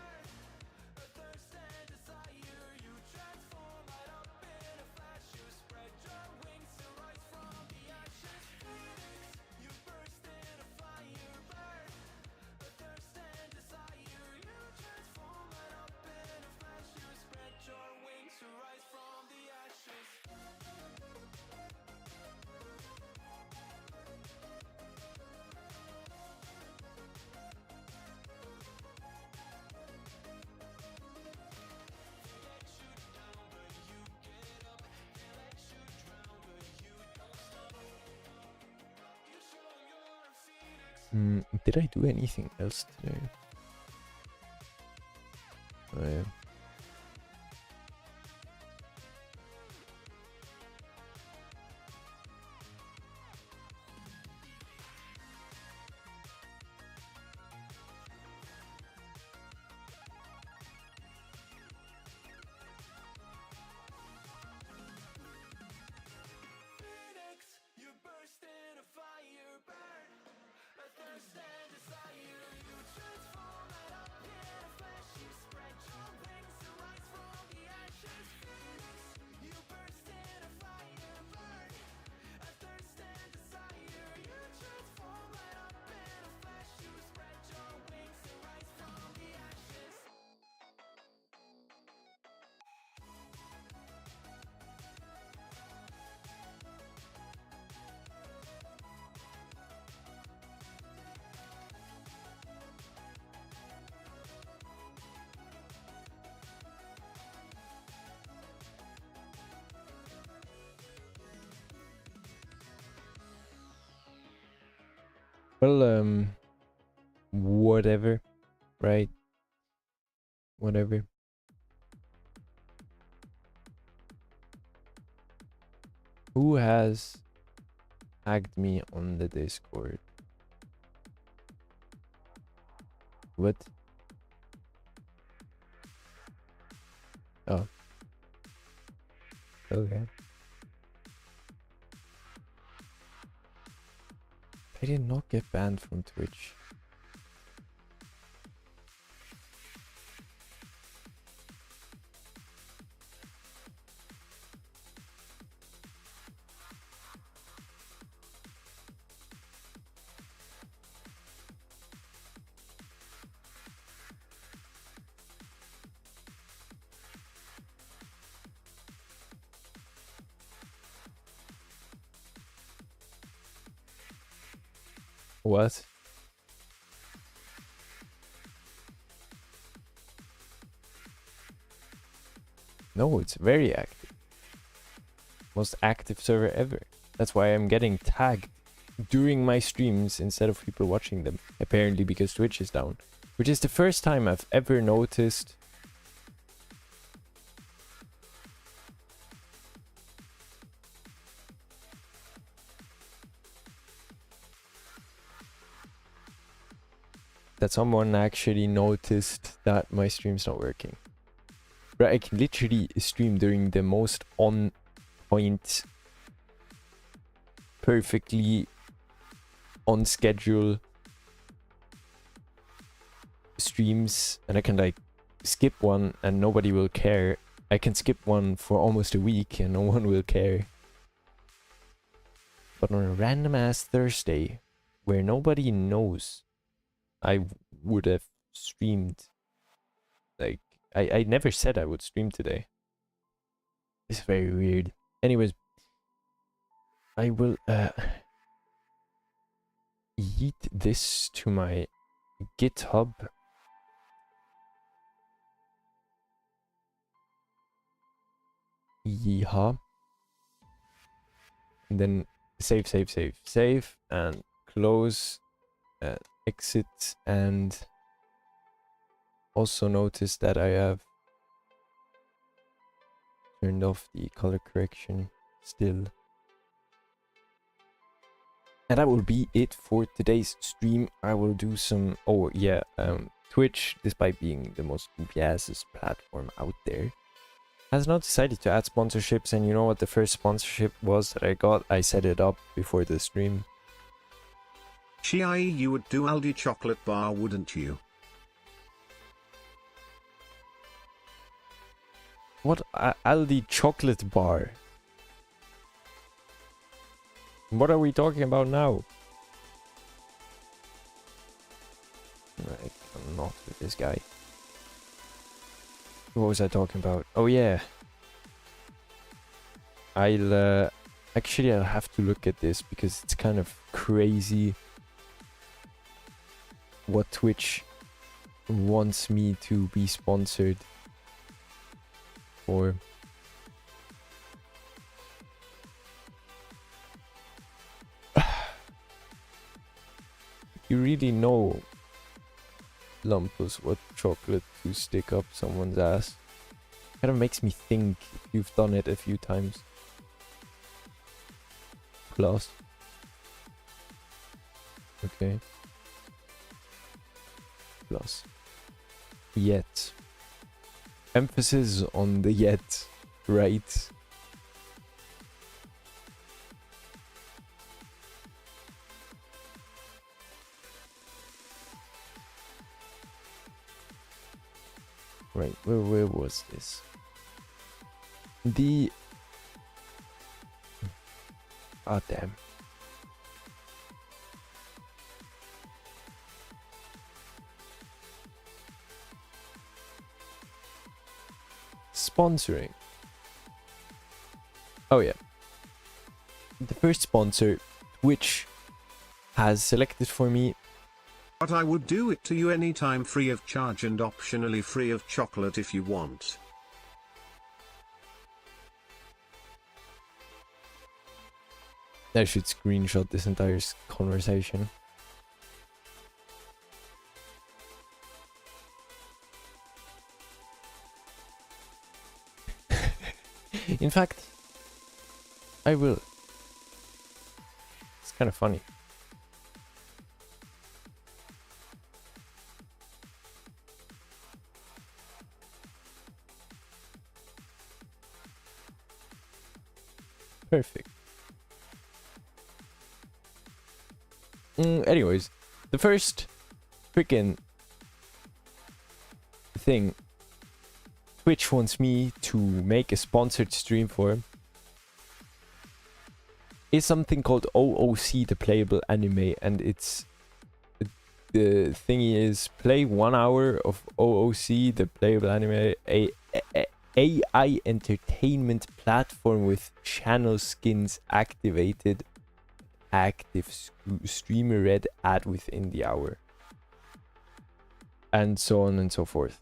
[SPEAKER 1] Did I do anything else today? Oh, yeah. Well, whatever, right? Whatever. Who has tagged me on the Discord? What? Oh. Okay. I did not get banned from Twitch. What? No, it's very active. Most active server ever. That's why I'm getting tagged during my streams instead of people watching them. Apparently because Twitch is down. Which is the first time I've ever noticed. That someone actually noticed that my stream's not working. But I can literally stream during the most on point, perfectly on schedule streams, and I can like skip one and nobody will care. I can skip one for almost a week and no one will care. But on a random ass Thursday where nobody knows, I would have streamed. Like, I never said I would stream today. It's very weird. Anyways, I will yeet this to my GitHub. Yeehaw. And then save, and close, exit, and also notice that I have turned off the color correction still. And that will be it for today's stream. I will do some... Oh, yeah. Twitch, despite being the most goofy-assest platform out there, has now decided to add sponsorships. And you know what the first sponsorship was that I got? I set it up before the stream.
[SPEAKER 4] Shai, you would do Aldi chocolate bar, wouldn't you?
[SPEAKER 1] What? Aldi chocolate bar? What are we talking about now? I cannot with this guy. What was I talking about? Oh yeah. Actually I'll have to look at this because it's kind of crazy what Twitch wants me to be sponsored for. You really know, Lumpus, what chocolate to stick up someone's ass? Kind of makes me think you've done it a few times. Plus. Okay. Plus. Yet. Emphasis on the yet, right? Right, where was this? The... Ah, damn. Sponsoring. Oh yeah. The first sponsor, Twitch, has selected for me.
[SPEAKER 4] But I would do it to you anytime free of charge and optionally free of chocolate if you want.
[SPEAKER 1] I should screenshot this entire conversation. In fact, I will. It's kind of funny. Perfect. Anyways, the first freaking thing Twitch wants me to make a sponsored stream for is something called OOC, the playable anime, and it's the thingy is play 1 hour of OOC, the playable anime, AI entertainment platform with channel skins activated, active streamer read ad within the hour, and so on and so forth.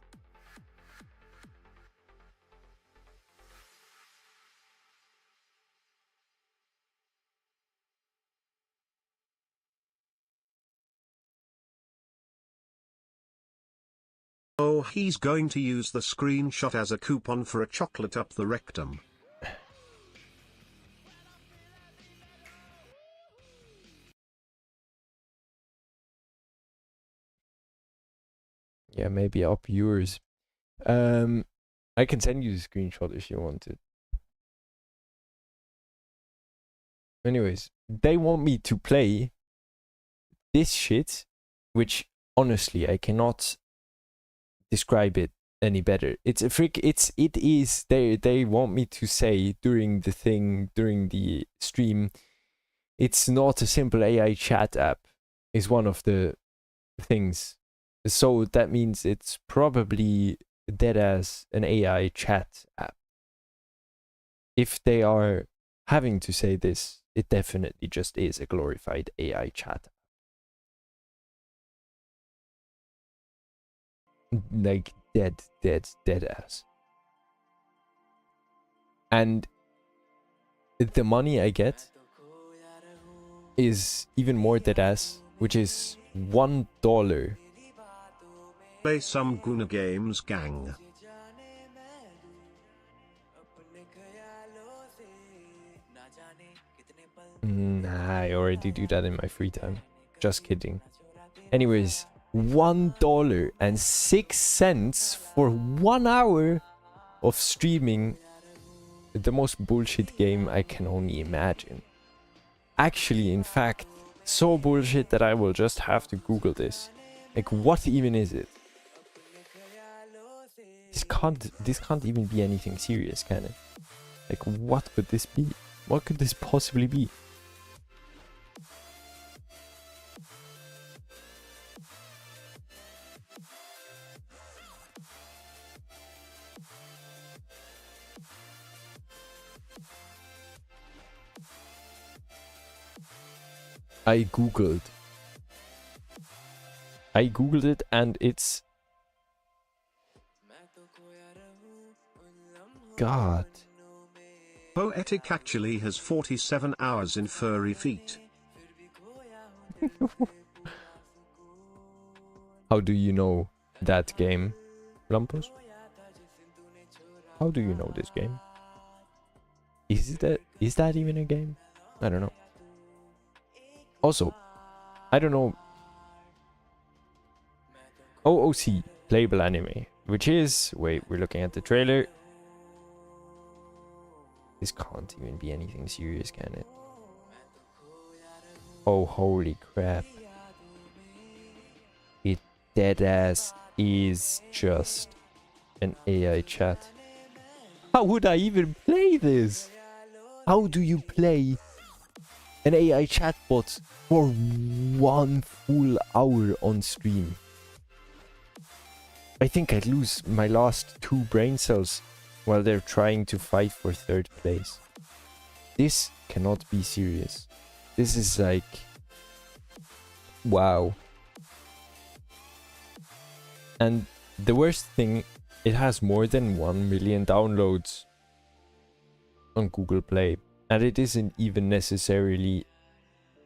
[SPEAKER 4] Oh, he's going to use the screenshot as a coupon for a chocolate up the rectum.
[SPEAKER 1] Yeah, maybe up yours. I can send you the screenshot if you want it. Anyways, they want me to play this shit, which honestly I cannot describe it any better. It's a freak. It is. They want me to say during the stream, it's not a simple AI chat app. Is one of the things. So that means it's probably dead as an AI chat app. If they are having to say this, it definitely just is a glorified AI chat. Like dead ass. And the money I get is even more dead ass, which is $1.
[SPEAKER 4] Play some Guna games, gang.
[SPEAKER 1] Nah, I already do that in my free time. Just kidding. Anyways, $1.06 for 1 hour of streaming the most bullshit game I can only imagine. Actually, in fact, so bullshit that I will just have to Google this. Like, what even is it? This can't even be anything serious, can it? Like, what could this be? What could this possibly be? I googled it and it's... God.
[SPEAKER 4] Poetic actually has 47 hours in furry feet.
[SPEAKER 1] How do you know that game, Lampos? How do you know this game? Is that even a game? I don't know. Also, I don't know. OOC, playable anime, which is... Wait, we're looking at the trailer. This can't even be anything serious, can it? Oh, holy crap. It deadass is just an AI chat. How would I even play this? How do you play an AI chatbot for 1 full hour on stream? I think I'd lose my last 2 brain cells while they're trying to fight for 3rd place. This cannot be serious. This is like... Wow. And the worst thing, it has more than 1 million downloads on Google Play. And it isn't even necessarily...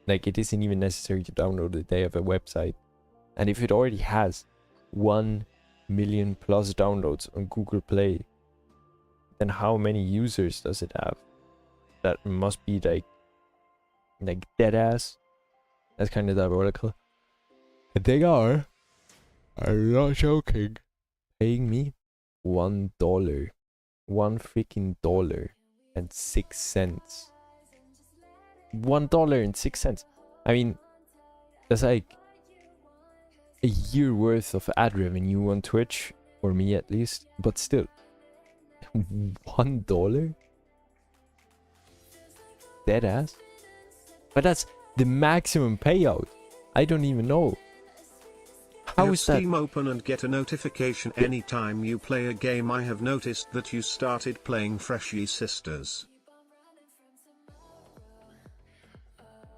[SPEAKER 1] Like, it isn't even necessary to download it. They have a website. And if it already has 1 million plus downloads on Google Play, then how many users does it have? That must be like dead ass. That's kind of diabolical. And they are, I'm not joking, paying me $1, $1.06. $1.06. I mean, that's like a year worth of ad revenue on Twitch, for me at least, but still. $1? Dead ass? But that's the maximum payout. I don't even know. How
[SPEAKER 4] Have
[SPEAKER 1] is that?
[SPEAKER 4] Steam open and get a notification anytime you play a game. I have noticed that you started playing Freshly Sisters.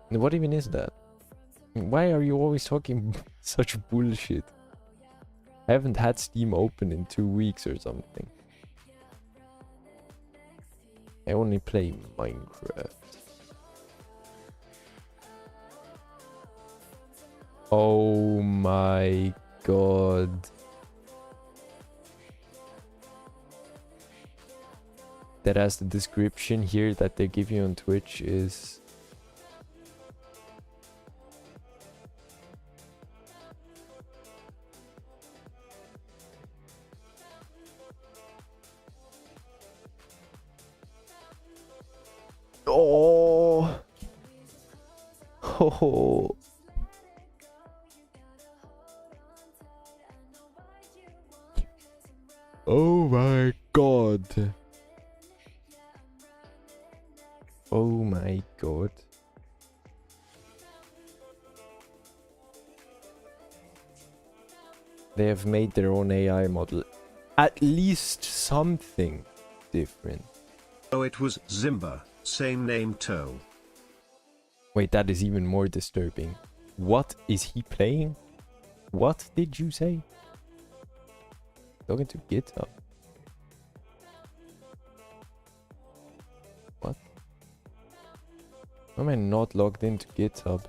[SPEAKER 1] What even is that? Why are you always talking such bullshit? I haven't had Steam open in 2 weeks or something. I only play Minecraft. Oh my god. That as the description here that they give you on Twitch is... Oh. Oh. Oh my god. Oh my god. They have made their own AI model. At least something different.
[SPEAKER 4] Oh, it was Zimba, same name Toe.
[SPEAKER 1] Wait, that is even more disturbing. What is he playing? What did you say? Log into GitHub. What? Why am I not logged into GitHub?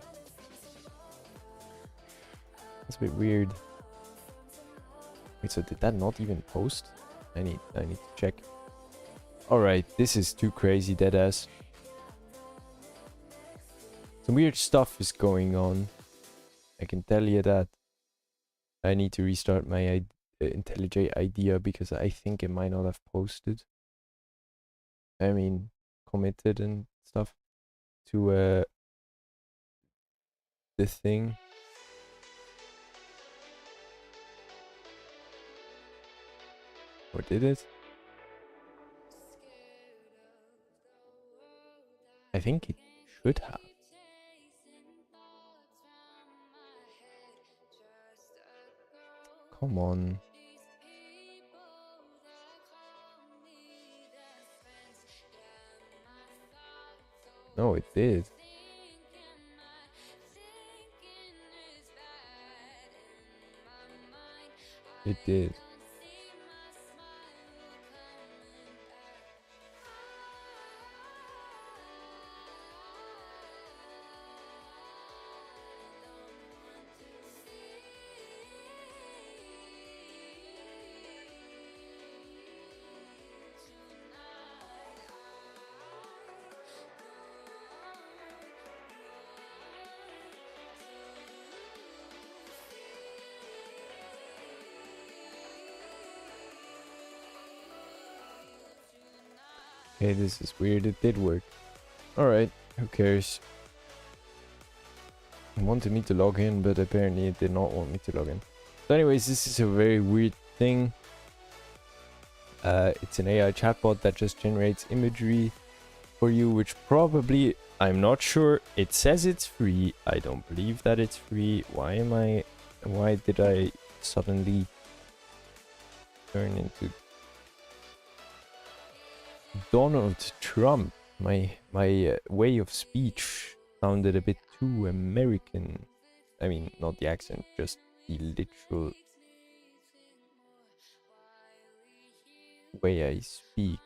[SPEAKER 1] That's a bit weird. Wait, so did that not even post? I need to check. Alright, this is too crazy, deadass. Some weird stuff is going on. I can tell you that. I need to restart my IntelliJ IDEA because I think it might not have posted. I mean, committed and stuff to the thing. Or did it? I think it should have. Come on. No, it did. It did. Okay, this is weird. It did work. Alright, who cares? It wanted me to log in, but apparently it did not want me to log in. So anyways, this is a very weird thing. It's an AI chatbot that just generates imagery for you, which probably, I'm not sure. It says it's free. I don't believe that it's free. Why did I suddenly turn into Donald Trump? My way of speech sounded a bit too American. I mean, not the accent, just the literal way I speak.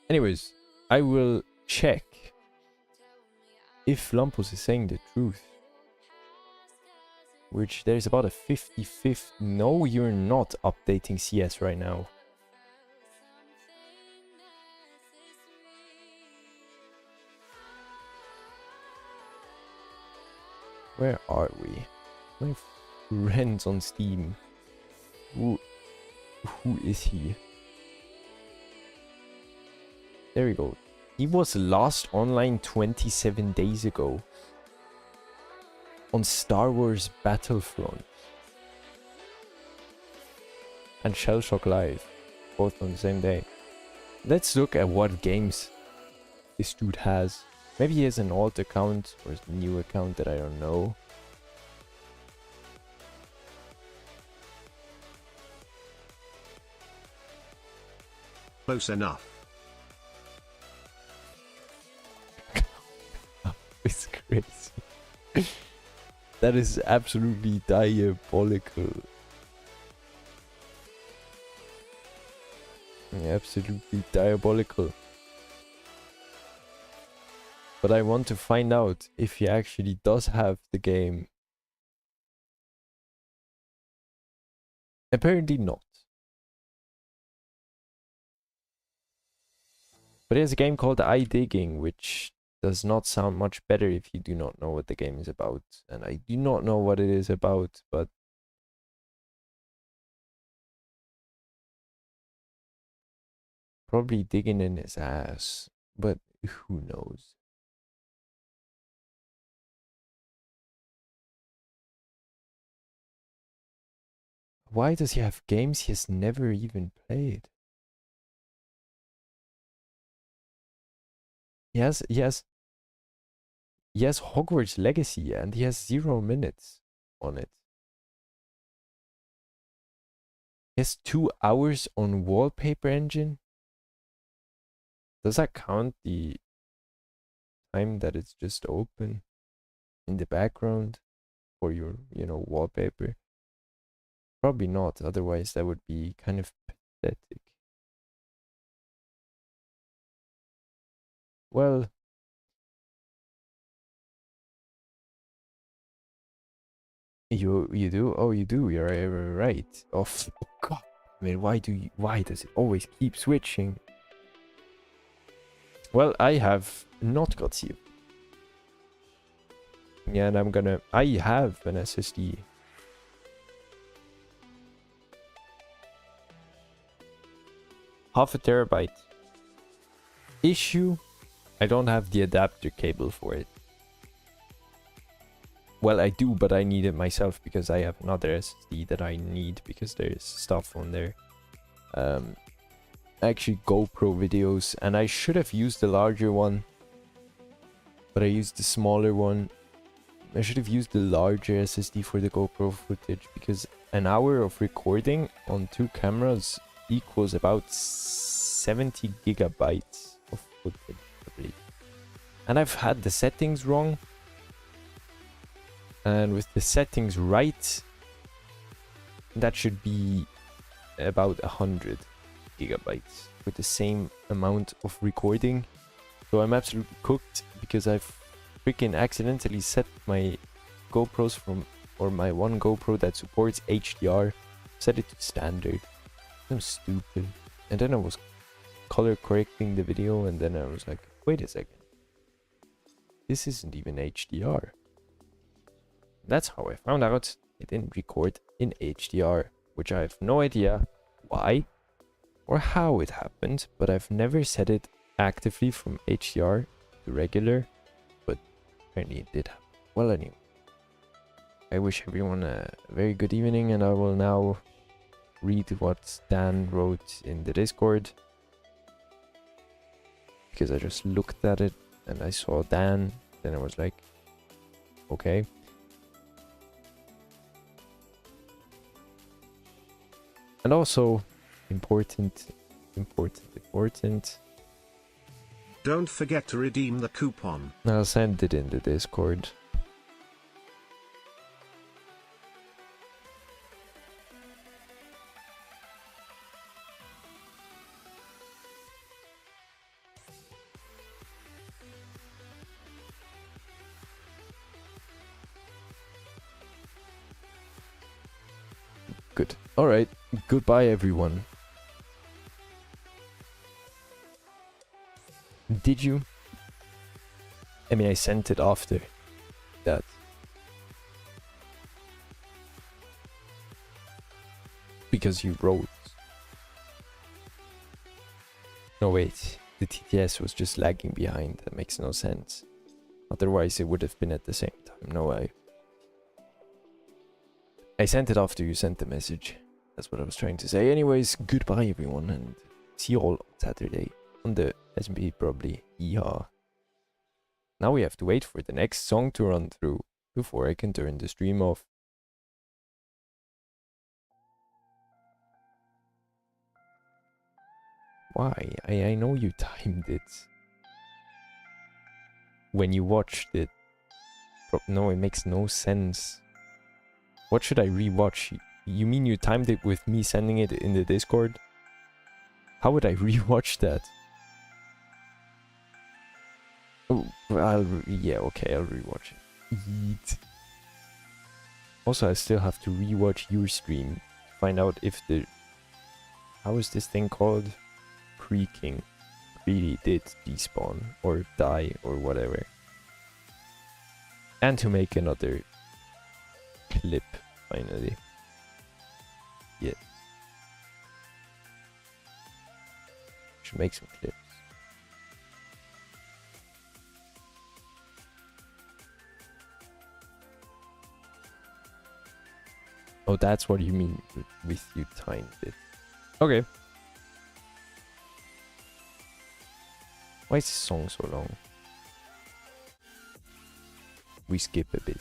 [SPEAKER 1] Anyways, I will check if Lampos is saying the truth. Which there's about a 50-50. No, you're not updating CS right now. Where are we? My friends on Steam. Who is he? There we go. He was last online 27 days ago. On Star Wars Battlefront. And Shellshock Live. Both on the same day. Let's look at what games this dude has. Maybe he has an alt account or a new account that I don't know.
[SPEAKER 4] Close enough.
[SPEAKER 1] It's crazy. That is absolutely diabolical. Absolutely diabolical. But I want to find out if he actually does have the game. Apparently not. But he has a game called iDigging, which does not sound much better if you do not know what the game is about. And I do not know what it is about, but probably digging in his ass. But who knows? Why does he have games he has never even played? Yes, Hogwarts Legacy and he has 0 minutes on it. He has 2 hours on Wallpaper Engine. Does that count the time that it's just open in the background for your, wallpaper? Probably not, otherwise that would be kind of pathetic. Well, you do? Oh, you do. You're right. Oh, God. I mean, why does it always keep switching? Well, I have not got you. Yeah, and I have an SSD. Half a terabyte. Issue, I don't have the adapter cable for it. Well, I do, but I need it myself because I have another SSD that I need because there's stuff on there. Actually GoPro videos, and I should have used the larger one, but I used the smaller one. I should have used the larger SSD for the GoPro footage because an hour of recording on 2 cameras equals about 70 gigabytes of footage, I believe. And I've had the settings wrong. And with the settings right, that should be about 100 gigabytes with the same amount of recording. So I'm absolutely cooked because I've freaking accidentally set my GoPros or my one GoPro that supports HDR, set it to standard. I'm stupid. And then I was color correcting the video, and then I was like, wait a second, this isn't even HDR. That's how I found out it didn't record in HDR, which I have no idea why or how it happened, but I've never set it actively from HDR to regular, but apparently it did happen. Well, anyway, I wish everyone a very good evening, and I will now read what Dan wrote in the Discord, because I just looked at it and I saw Dan, then I was like, okay. And also, important.
[SPEAKER 4] Don't forget to redeem the coupon.
[SPEAKER 1] I'll send it in the Discord. Good. Alright. Goodbye, everyone. Did you? I mean, I sent it after that. Because you wrote. No, wait. The TTS was just lagging behind. That makes no sense. Otherwise, it would have been at the same time. No way. I sent it after you sent the message. That's what I was trying to say. Anyways, goodbye, everyone, and see you all on Saturday. On the SMP, probably. Yeehaw. Now we have to wait for the next song to run through before I can turn the stream off. Why? I know you timed it. When you watched it. No, it makes no sense. What should I rewatch? You mean you timed it with me sending it in the Discord? How would I rewatch that? Oh, yeah, okay, I'll rewatch it. Yeet. Also, I still have to rewatch your stream to find out if the... How is this thing called? Creaking really did despawn or die or whatever. And to make another clip, finally. Yeah. Should make some clips. Oh, that's what you mean with you timed it. Okay. Why is this song so long? We skip a bit.